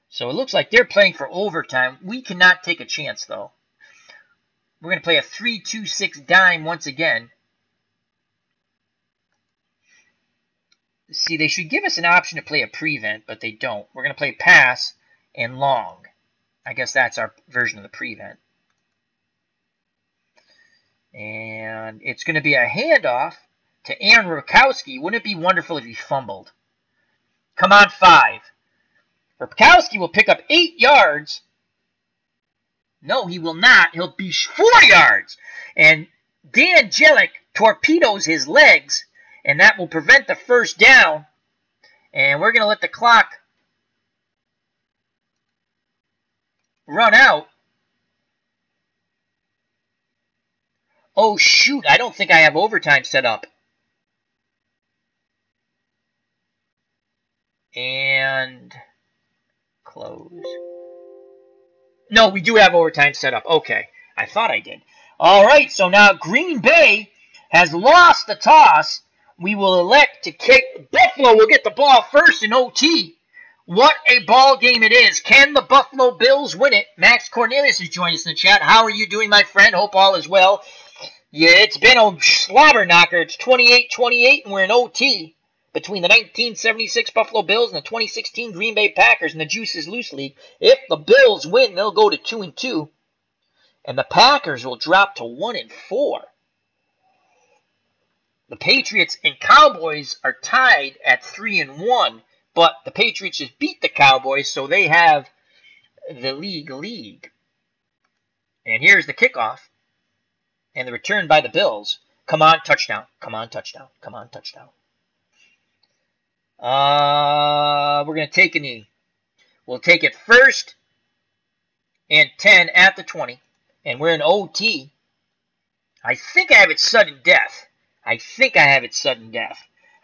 So it looks like they're playing for overtime. We cannot take a chance, though. We're going to play a 3-2-6 dime once again. See, they should give us an option to play a prevent, but they don't. We're going to play pass and long. I guess that's our version of the prevent. And it's going to be a handoff to Aaron Rukowski. Wouldn't it be wonderful if he fumbled? Come on, 5. Rukowski will pick up 8 yards. No, he will not. He'll be 4 yards. And Dan Jellick torpedoes his legs, and that will prevent the first down. And we're going to let the clock run out. Oh, shoot. I don't think I have overtime set up. And close. No, we do have overtime set up. Okay. I thought I did. All right. So now Green Bay has lost the toss. We will elect to kick. Buffalo will get the ball first in OT. What a ball game it is. Can the Buffalo Bills win it? Max Cornelius has joined us in the chat. How are you doing, my friend? Hope all is well. Yeah, it's been a slobber knocker. It's 28-28, and we're in OT between the 1976 Buffalo Bills and the 2016 Green Bay Packers in the Juices Loose League. If the Bills win, they'll go to 2-2, and the Packers will drop to 1-4. The Patriots and Cowboys are tied at 3-1, but the Patriots just beat the Cowboys, so they have the league. And here's the kickoff. And the return by the Bills. Come on, touchdown. Come on, touchdown. Come on, touchdown. We're going to take a knee. We'll take it 1st and 10 at the 20. And we're in OT. I think I have it sudden death. I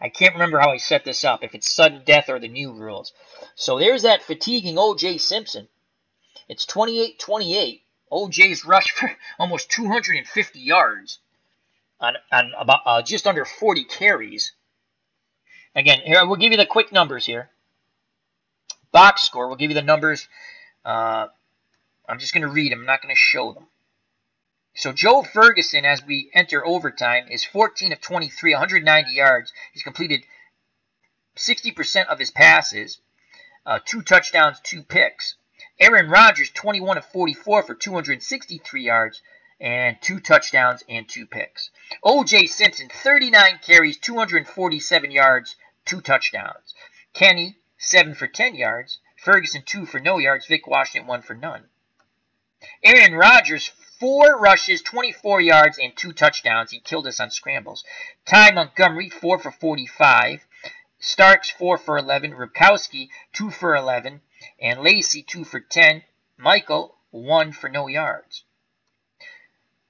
can't remember how I set this up, if it's sudden death or the new rules. So there's that fatiguing OJ Simpson. It's 28-28. OJ's rushed for almost 250 yards on about just under 40 carries. Again, here we'll give you the quick numbers here. Box score, we'll give you the numbers. I'm just going to read them. I'm not going to show them. So Joe Ferguson, as we enter overtime, is 14 of 23, 190 yards. He's completed 60% of his passes, 2 touchdowns, 2 picks. Aaron Rodgers, 21 of 44 for 263 yards and 2 touchdowns and 2 picks. OJ Simpson, 39 carries, 247 yards, 2 touchdowns. Kenny, 7 for 10 yards. Ferguson, 2 for no yards. Vic Washington, 1 for none. Aaron Rodgers, 4 rushes, 24 yards, and 2 touchdowns. He killed us on scrambles. Ty Montgomery, 4 for 45. Starks, 4 for 11. Rukowski, 2 for 11. And Lacey, 2 for 10. Michael, 1 for no yards.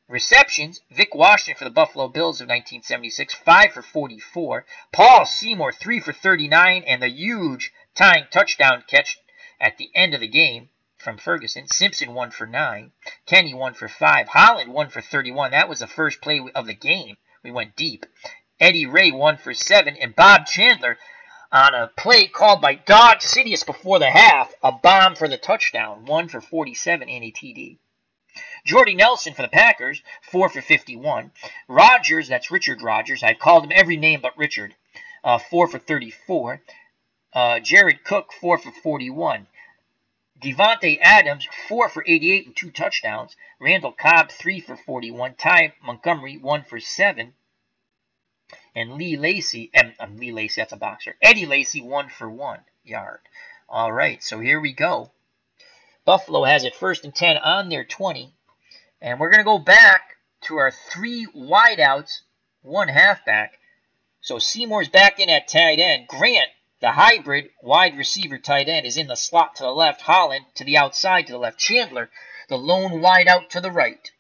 Receptions, Vic Washington for the Buffalo Bills of 1976, 5 for 44. Paul Seymour, 3 for 39. And the huge tying touchdown catch at the end of the game from Ferguson. Simpson, 1 for 9. Kenny, 1 for 5. Holland, 1 for 31. That was the first play of the game. We went deep. Eddie Ray, 1 for 7. And Bob Chandler, on a play called by Dog Sidious before the half, a bomb for the touchdown, 1 for 47 and a TD. Jordy Nelson for the Packers, 4 for 51. Rodgers, that's Richard Rodgers. I've called him every name but Richard, 4 for 34. Jared Cook, 4 for 41. Devontae Adams, 4 for 88 and 2 touchdowns. Randall Cobb, 3 for 41. Ty Montgomery, 1 for 7. And Lee Lacey, that's a boxer. Eddie Lacey, 1 for 1 yard. All right, so here we go. Buffalo has it 1st and 10 on their 20. And we're going to go back to our 3 wideouts, 1 halfback. So Seymour's back in at tight end. Grant, the hybrid wide receiver tight end, is in the slot to the left. Holland to the outside to the left. Chandler, the lone wideout to the right.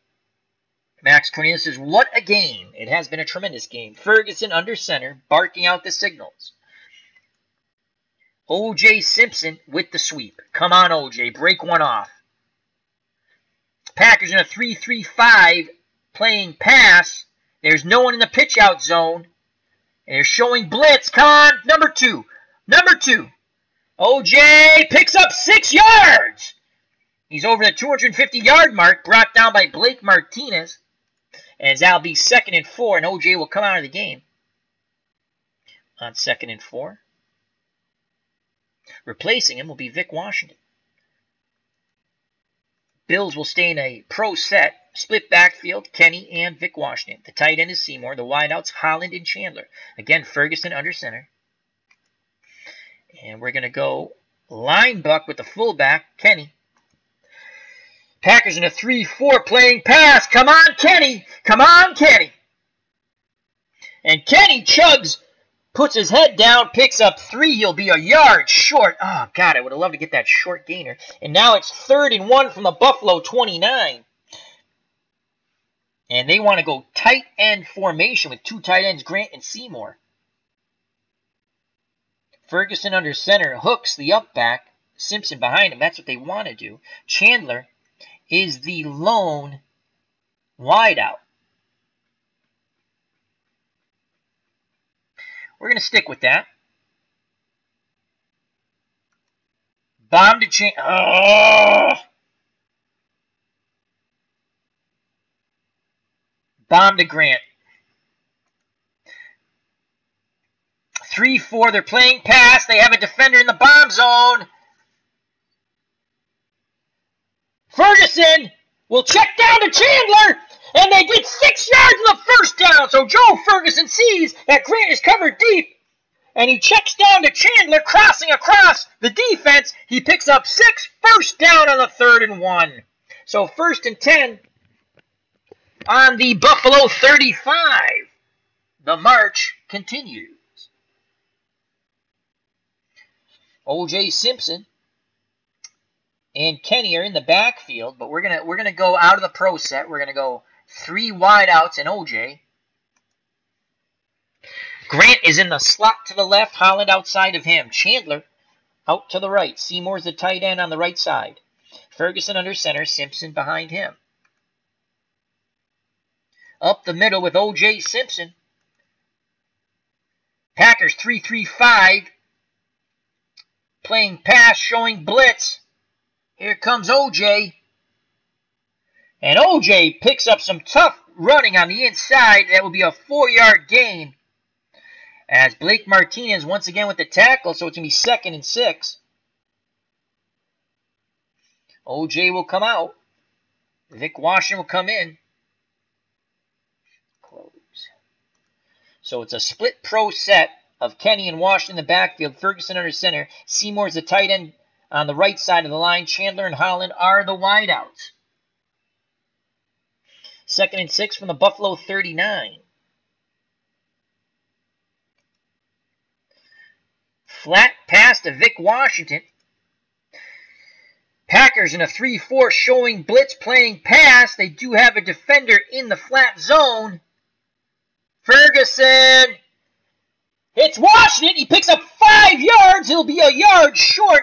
Max Cornelius says, what a game. It has been a tremendous game. Ferguson under center, barking out the signals. OJ Simpson with the sweep. Come on, OJ. Break one off. Packers in a 3-3-5 playing pass. There's no one in the pitch-out zone. And they're showing blitz. Come on, number 2. Number 2. OJ picks up 6 yards. He's over the 250-yard mark, brought down by Blake Martinez. And that'll be 2nd and 4, and OJ will come out of the game on 2nd and 4. Replacing him will be Vic Washington. Bills will stay in a pro set. Split backfield, Kenny and Vic Washington. The tight end is Seymour. The wideouts, Holland and Chandler. Again, Ferguson under center. And we're going to go linebuck with the fullback, Kenny. Packers in a 3-4 playing pass. Come on, Kenny. Come on, Kenny. And Kenny chugs, puts his head down, picks up 3. He'll be a yard short. Oh, God, I would have loved to get that short gainer. And now it's 3rd and 1 from the Buffalo 29. And they want to go tight end formation with 2 tight ends, Grant and Seymour. Ferguson under center, Hooks the up back, Simpson behind him. That's what they want to do. Chandler is the lone wideout. We're going to stick with that. Bomb to Chandler. Oh! Bomb to Grant. 3-4, they're playing pass. They have a defender in the bomb zone. Ferguson will check down to Chandler, and they get 6 yards in the first down. So Joe Ferguson sees that Grant is covered deep, and he checks down to Chandler, crossing across the defense. He picks up 6, first down on the 3rd and 1. So 1st and 10 on the Buffalo 35. The march continues. OJ Simpson and Kenny are in the backfield, but we're gonna go out of the pro set. We're gonna go 3 wideouts and OJ. Grant is in the slot to the left, Holland outside of him. Chandler out to the right. Seymour's the tight end on the right side. Ferguson under center, Simpson behind him. Up the middle with OJ Simpson. Packers 3-3-5. Playing pass, showing blitz. Here comes OJ. And OJ picks up some tough running on the inside. That will be a 4-yard gain. As Blake Martinez once again with the tackle, so it's going to be 2nd and 6. OJ will come out. Vic Washington will come in. Close. So it's a split pro set of Kenny and Washington in the backfield, Ferguson under center. Seymour's the tight end on the right side of the line. Chandler and Holland are the wideouts. 2nd and 6 from the Buffalo 39. Flat pass to Vic Washington. Packers in a 3-4 showing blitz playing pass. They do have a defender in the flat zone. Ferguson. It's Washington. He picks up 5 yards. He'll be a yard short.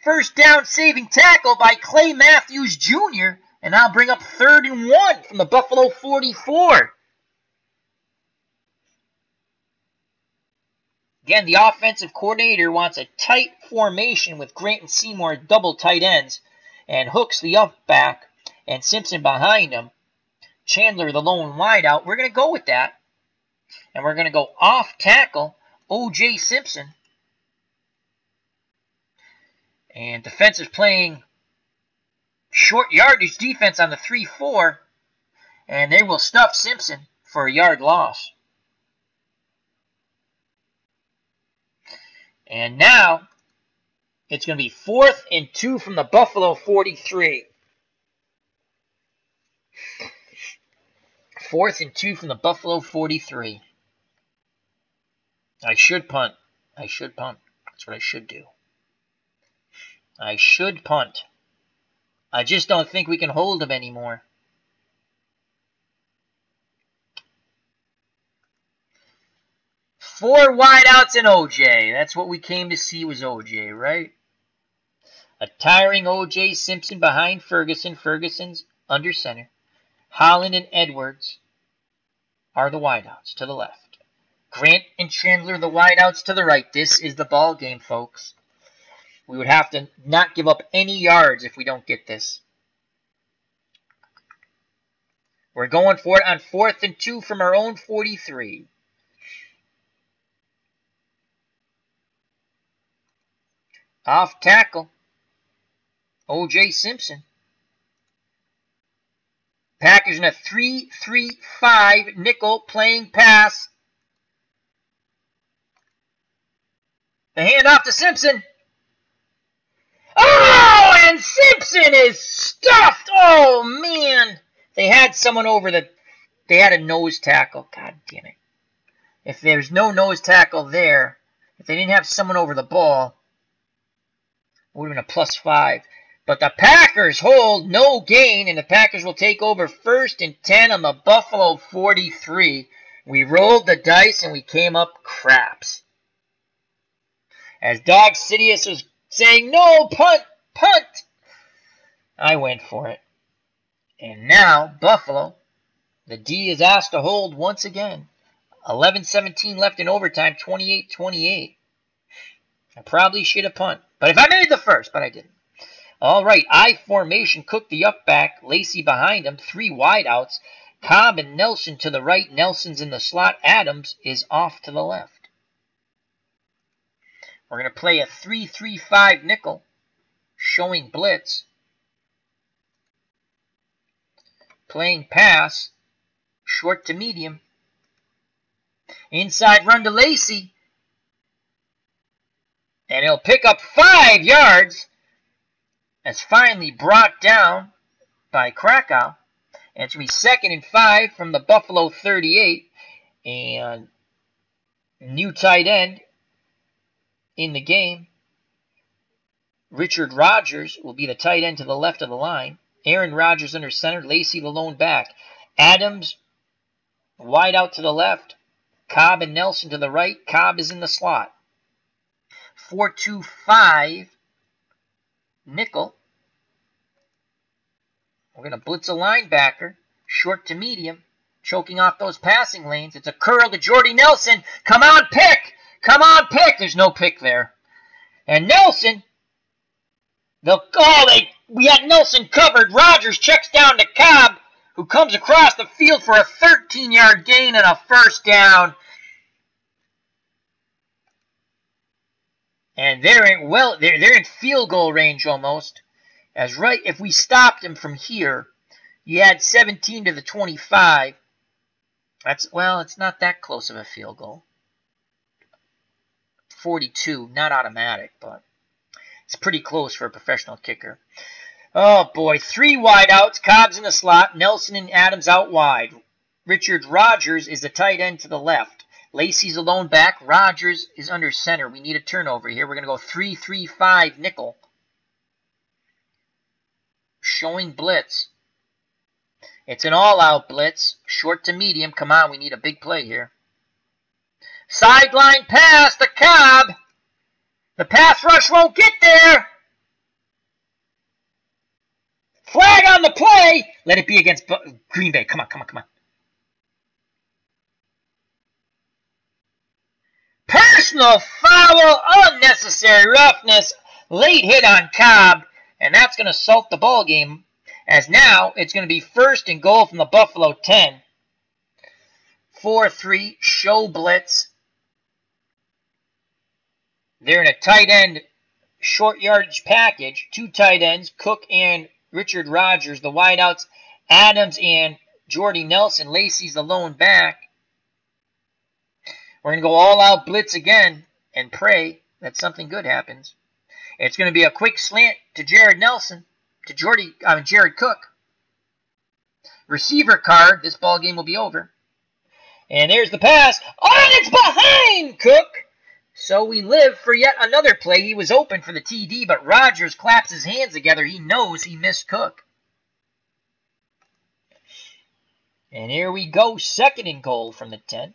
First down saving tackle by Clay Matthews Jr. And I'll bring up 3rd and 1 from the Buffalo 44. Again, the offensive coordinator wants a tight formation with Grant and Seymour double tight ends. And Hooks the up back. And Simpson behind him. Chandler the lone wideout. We're going to go with that. And we're going to go off tackle, OJ Simpson. And defense is playing short yardage defense on the 3-4. And they will stuff Simpson for a yard loss. And now it's going to be 4th and 2 from the Buffalo 43. 4th and 2 from the Buffalo 43. I should punt. I should punt. That's what I should do. I should punt. I just don't think we can hold them anymore. Four wideouts and OJ. That's what we came to see was OJ, right? A tiring OJ Simpson behind Ferguson. Ferguson's under center. Holland and Edwards are the wideouts to the left. Grant and Chandler, the wideouts to the right. This is the ball game, folks. We would have to not give up any yards if we don't get this. We're going for it on 4th and 2 from our own 43. Off tackle, OJ Simpson. Packers in a 3-3-5 nickel playing pass. The handoff to Simpson. Oh, and Simpson is stuffed. Oh, man. They had someone over the... They had a nose tackle. God damn it. If there's no nose tackle there, if they didn't have someone over the ball, it would have been a +5. But the Packers hold no gain, and the Packers will take over 1st and 10 on the Buffalo 43. We rolled the dice, and we came up craps. As Dog Sidious was saying, no, punt, punt, I went for it. And now, Buffalo, the D is asked to hold once again. 11-17 left in overtime, 28-28. I probably should have punt. But if I made the first, but I didn't. All right, I formation, Cook the up back, Lacy behind him, 3 wideouts. Cobb and Nelson to the right, Nelson's in the slot, Adams is off to the left. We're going to play a 3-3-5 nickel, showing blitz. Playing pass, short to medium. Inside run to Lacy. And he'll pick up 5 yards. That's finally brought down by Krakow. And it's going to be 2nd and 5 from the Buffalo 38. And new tight end in the game. Richard Rodgers will be the tight end to the left of the line. Aaron Rodgers under center. Lacy the lone back. Adams wide out to the left. Cobb and Nelson to the right. Cobb is in the slot. 4-2-5 nickel. We're going to blitz a linebacker. Short to medium. Choking off those passing lanes. It's a curl to Jordy Nelson. Come on, pick! Come on, pick! There's no pick there. And Nelson, we had Nelson covered. Rodgers checks down to Cobb, who comes across the field for a 13-yard gain and a 1st down. And they're in field goal range almost. As right, if we stopped him from here, you had 17 to the 25. It's not that close of a field goal. 42, not automatic, but it's pretty close for a professional kicker. Oh boy, 3 wideouts. Cobb's in the slot. Nelson and Adams out wide. Richard Rodgers is the tight end to the left. Lacy's a lone back. Rodgers is under center. We need a turnover here. We're going to go 3-3-5 nickel. Showing blitz. It's an all-out blitz. Short to medium. Come on, we need a big play here. Sideline pass to Cobb. The pass rush won't get there. Flag on the play. Let it be against Green Bay. Come on, come on, come on. Personal foul, unnecessary roughness, late hit on Cobb, and that's going to salt the ball game, as now it's going to be 1st and goal from the Buffalo 10. 4-3, show blitz. They're in a tight end short yardage package. 2 tight ends, Cook and Richard Rodgers. The wideouts, Adams and Jordy Nelson. Lacy's the lone back. We're going to go all-out blitz again and pray that something good happens. It's going to be a quick slant to Jared Cook. Receiver card. This ball game will be over. And there's the pass. Oh, and it's behind Cook. So we live for yet another play. He was open for the TD, but Rodgers claps his hands together. He knows he missed Cook. And here we go. 2nd and goal from the 10.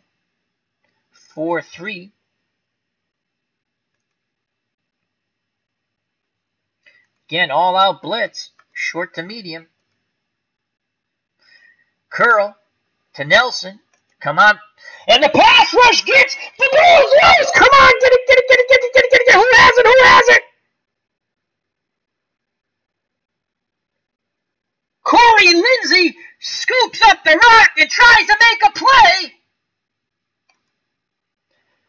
4-3. Again, all-out blitz. Short to medium. Curl to Nelson. Come on. And the pass rush gets the Bulls loose. Come on. Get it. Who has it? Corey Lindsey scoops up the rock and tries to make a play.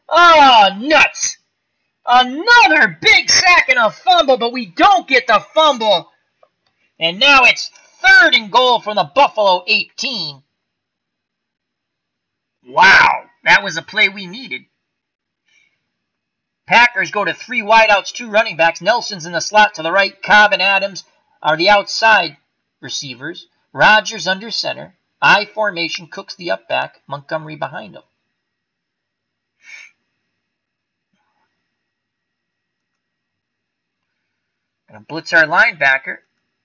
Oh, nuts. Another big sack and a fumble, but we don't get the fumble. And now it's 3rd and goal from the Buffalo 18. Wow, that was a play we needed. Packers go to 3 wideouts, 2 running backs. Nelson's in the slot to the right. Cobb and Adams are the outside receivers. Rodgers under center. I formation. Cook's the up back. Montgomery behind him. Gonna blitz our linebacker.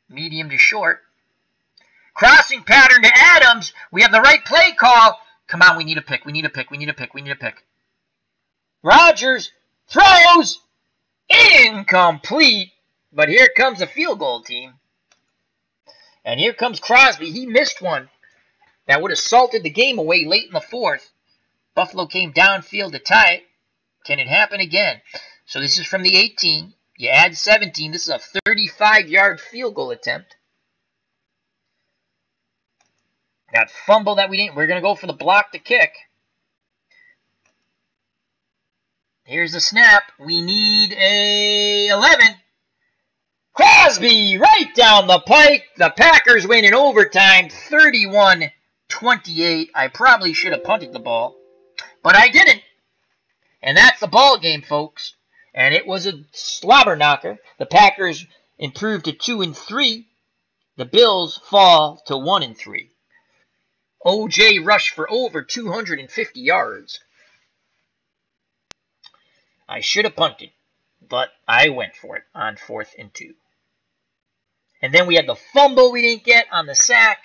Medium to short. Crossing pattern to Adams. We have the right play call. Come on, we need a pick. We need a pick. We need a pick. We need a pick. Rodgers throws. Incomplete. But here comes the field goal team. And here comes Crosby. He missed one. That would have salted the game away late in the 4th. Buffalo came downfield to tie it. Can it happen again? So this is from the 18. You add 17. This is a 35-yard field goal attempt. That fumble that we didn't. We're going to go for the block to kick. Here's the snap. We need a 11. Crosby right down the pike. The Packers win in overtime, 31-28. I probably should have punted the ball, but I didn't. And that's the ball game, folks. And it was a slobber knocker. The Packers improved to 2-3. The Bills fall to 1-3. OJ rushed for over 250 yards. I should have punted, but I went for it on 4th and 2. And then we had the fumble we didn't get on the sack.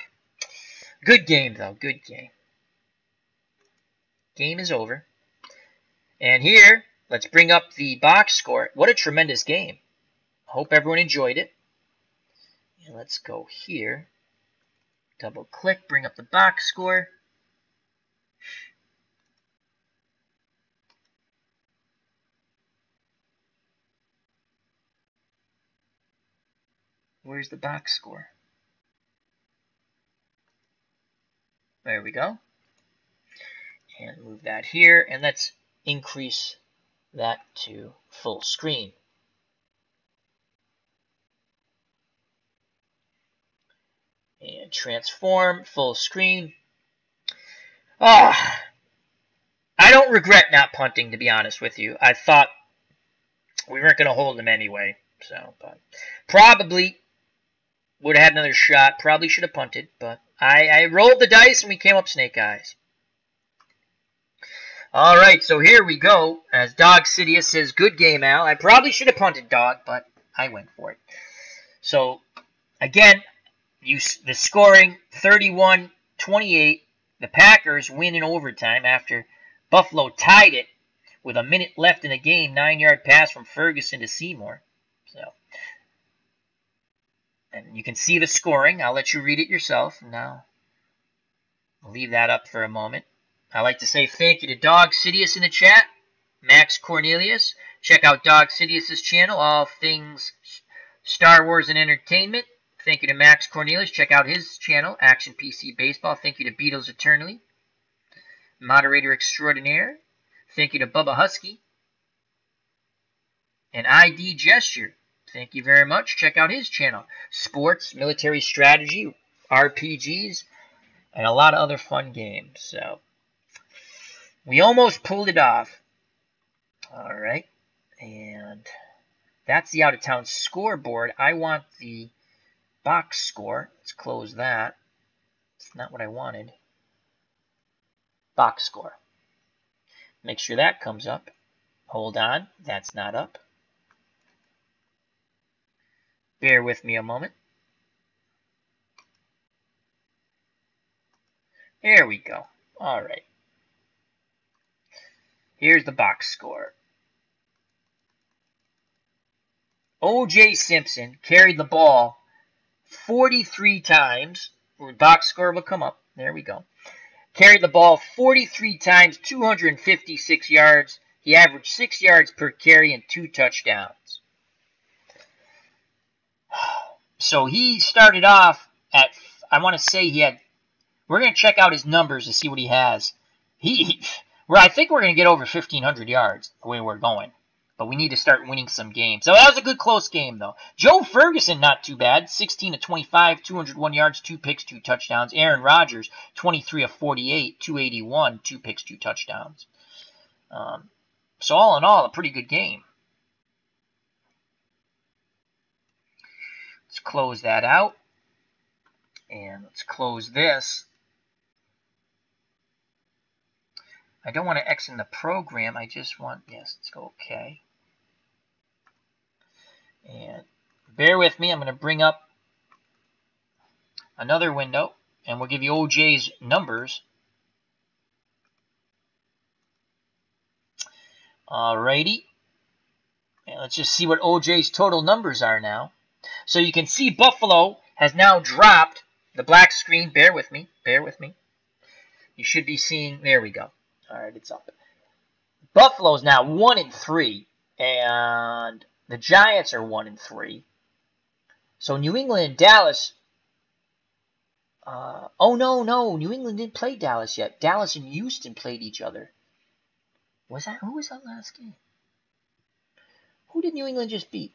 Good game, though. Good game. Game is over. And here, let's bring up the box score. What a tremendous game. Hope everyone enjoyed it. And let's go here. Double click, bring up the box score. Where's the box score? There we go. And move that here, and let's increase that to full screen. And transform, full screen. I don't regret not punting, to be honest with you. I thought we weren't going to hold him anyway. So, but probably would have had another shot. Probably should have punted, but I rolled the dice and we came up snake eyes. All right, so here we go. As Dog Sidious says, good game, Al. I probably should have punted, Dog, but I went for it. So, again, the scoring, 31-28. The Packers win in overtime after Buffalo tied it with a minute left in the game. 9-yard pass from Ferguson to Seymour. So, and you can see the scoring. I'll let you read it yourself. Now, I'll leave that up for a moment. I'd like to say thank you to Dog Sidious in the chat, Max Cornelius. Check out Dog Sidious's channel, all things Star Wars and entertainment. Thank you to Max Cornelius. Check out his channel, Action PC Baseball. Thank you to Beatles Eternally, Moderator Extraordinaire. Thank you to Bubba Husky. And ID Gesture. Thank you very much. Check out his channel. Sports, military strategy, RPGs, and a lot of other fun games. So, we almost pulled it off. All right. And that's the out-of-town scoreboard. I want the box score. Let's close that. It's not what I wanted. Box score. Make sure that comes up. Hold on. That's not up. Bear with me a moment. There we go. All right. Here's the box score. OJ Simpson carried the ball 43 times. The box score will come up. There we go. Carried the ball 43 times, 256 yards. He averaged 6 yards per carry and 2 touchdowns. So he started off at, I want to say he had, we're going to check out his numbers to see what he has. I think we're going to get over 1,500 yards the way we're going. But we need to start winning some games. So that was a good close game, though. Joe Ferguson, not too bad. 16 of 25, 201 yards, 2 picks, 2 touchdowns. Aaron Rodgers, 23 of 48, 281, 2 picks, 2 touchdowns. So all in all, a pretty good game. Let's close that out. And let's close this. I don't want to X in the program. I just want, yes, let's go okay. And bear with me. I'm going to bring up another window. And we'll give you OJ's numbers. Alrighty. And let's just see what OJ's total numbers are now. So you can see Buffalo has now dropped the black screen. Bear with me. Bear with me. You should be seeing, there we go. Alright, it's up. Buffalo's now 1-3. And the Giants are 1-3. So New England and Dallas. Oh, no. New England didn't play Dallas yet. Dallas and Houston played each other. Who was that last game? Who did New England just beat?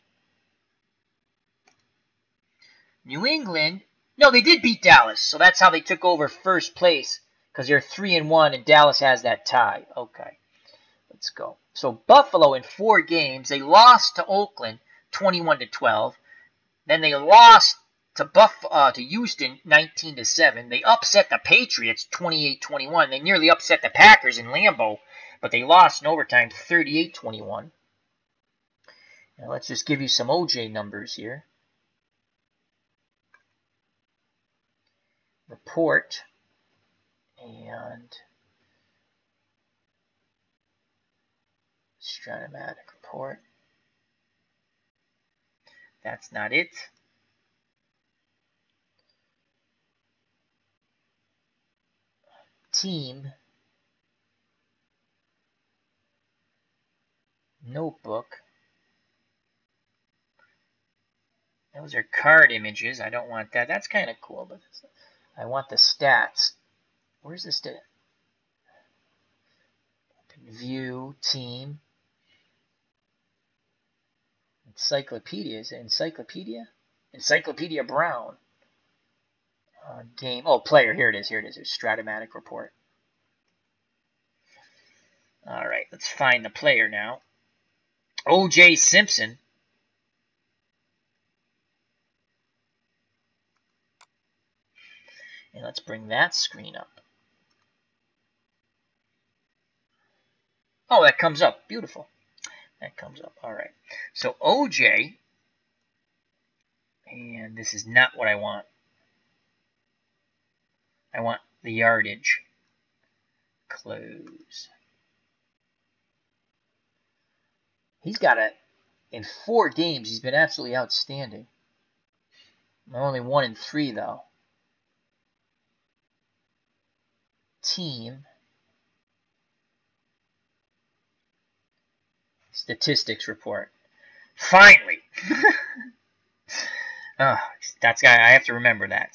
New England. No, they did beat Dallas. So that's how they took over first place. Because they're 3-1 and Dallas has that tie. Okay. Let's go. So Buffalo in 4 games. They lost to Oakland 21-12. Then they lost to Houston 19-7. They upset the Patriots 28-21. They nearly upset the Packers in Lambeau. But they lost in overtime 38-21. Now let's just give you some OJ numbers here. Report. And Strat-O-Matic report. That's not it. Team. Notebook. Those are card images. I don't want that. That's kind of cool, but I want the stats. Where's the stat? Open view, team. Encyclopedia. Is it Encyclopedia? Encyclopedia Brown. Game. Oh, player. Here it is. Here it is. There's Strat-O-Matic report. All right. Let's find the player now. OJ Simpson. And let's bring that screen up. Oh, that comes up. Beautiful. That comes up. All right. So OJ, and this is not what I want. I want the yardage. Close. He's got it in 4 games. He's been absolutely outstanding. Only 1-3 though. Team. Statistics report. Finally. That's guy. I have to remember that.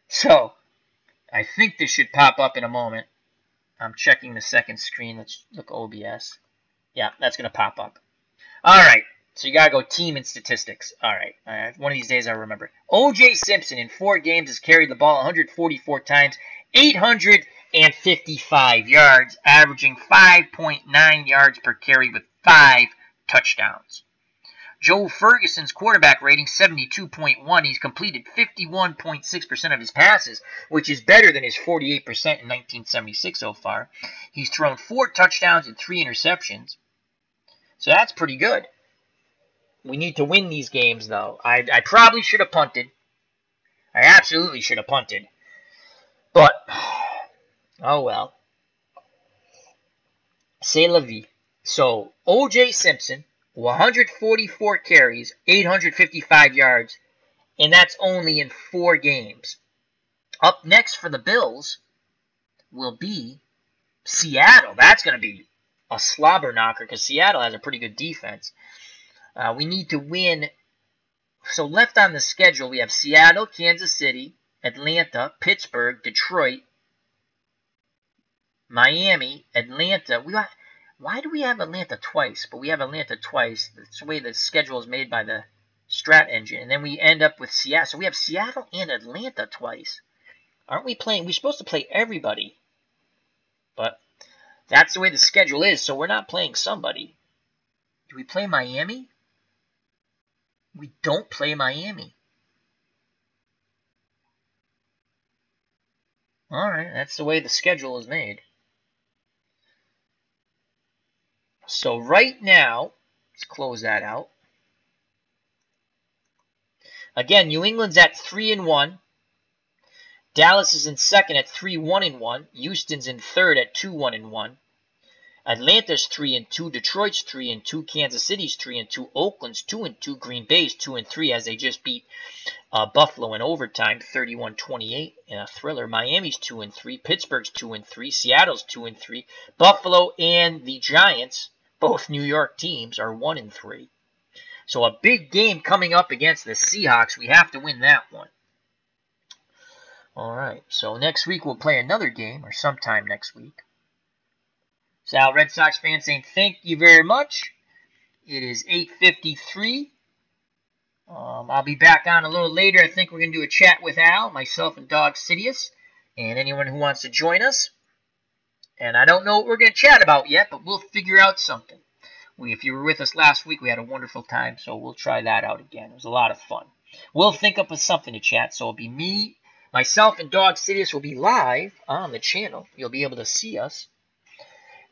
So, I think this should pop up in a moment. I'm checking the second screen. Let's look OBS. Yeah, that's going to pop up. All right. So you got to go team and statistics. All right. One of these days I'll remember. OJ Simpson in 4 games has carried the ball 144 times, 855 yards, averaging 5.9 yards per carry with 5 touchdowns. Joe Ferguson's quarterback rating, 72.1. He's completed 51.6% of his passes, which is better than his 48% in 1976 so far. He's thrown 4 touchdowns and 3 interceptions. So that's pretty good. We need to win these games, though. I probably should have punted. I absolutely should have punted. But, oh well. C'est la vie. So, OJ Simpson, 144 carries, 855 yards, and that's only in 4 games. Up next for the Bills will be Seattle. That's going to be a slobber knocker because Seattle has a pretty good defense. We need to win. So left on the schedule, we have Seattle, Kansas City, Atlanta, Pittsburgh, Detroit, Miami, Atlanta. Why do we have Atlanta twice? But we have Atlanta twice. That's the way the schedule is made by the Strat engine. And then we end up with Seattle. So we have Seattle and Atlanta twice. Aren't we playing? We're supposed to play everybody. But that's the way the schedule is, so we're not playing somebody. Do we play Miami? We don't play Miami. Alright, that's the way the schedule is made. So right now, let's close that out. Again, New England's at 3-1. Dallas is in second at 3-1-1. Houston's in third at 2-1-1. Atlanta's 3-2. Detroit's 3-2. Kansas City's 3-2. Oakland's 2-2. Green Bay's 2-3 as they just beat Buffalo in overtime, 31-28 in a thriller. Miami's 2-3. Pittsburgh's 2-3. Seattle's 2-3. Buffalo and the Giants, both New York teams, are 1-3. So a big game coming up against the Seahawks. We have to win that one. All right, so next week we'll play another game, or sometime next week. Sal, Red Sox fans saying thank you very much. It is 8:53. I'll be back on a little later. I think we're going to do a chat with Al, myself, and Dog Sidious, and anyone who wants to join us. And I don't know what we're going to chat about yet, but we'll figure out something. If you were with us last week, we had a wonderful time, so we'll try that out again. It was a lot of fun. We'll think up of something to chat, so it'll be me, myself, and Dog Sidious will be live on the channel. You'll be able to see us.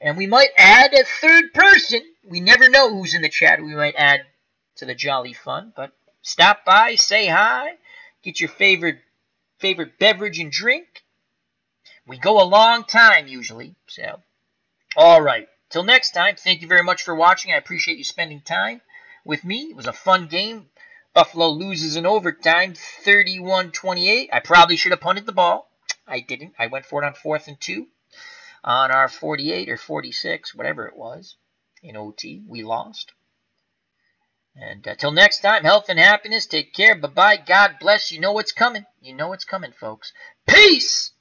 And we might add a third person. We never know who's in the chat we might add to the jolly fun. But stop by, say hi, get your favorite beverage and drink. We go a long time usually. So, all right. Till next time, thank you very much for watching. I appreciate you spending time with me. It was a fun game. Buffalo loses in overtime, 31-28. I probably should have punted the ball. I didn't. I went for it on 4th and 2 on our 48 or 46, whatever it was, in OT. We lost. And till next time, health and happiness. Take care. Bye-bye. God bless. You know what's coming. You know what's coming, folks. Peace!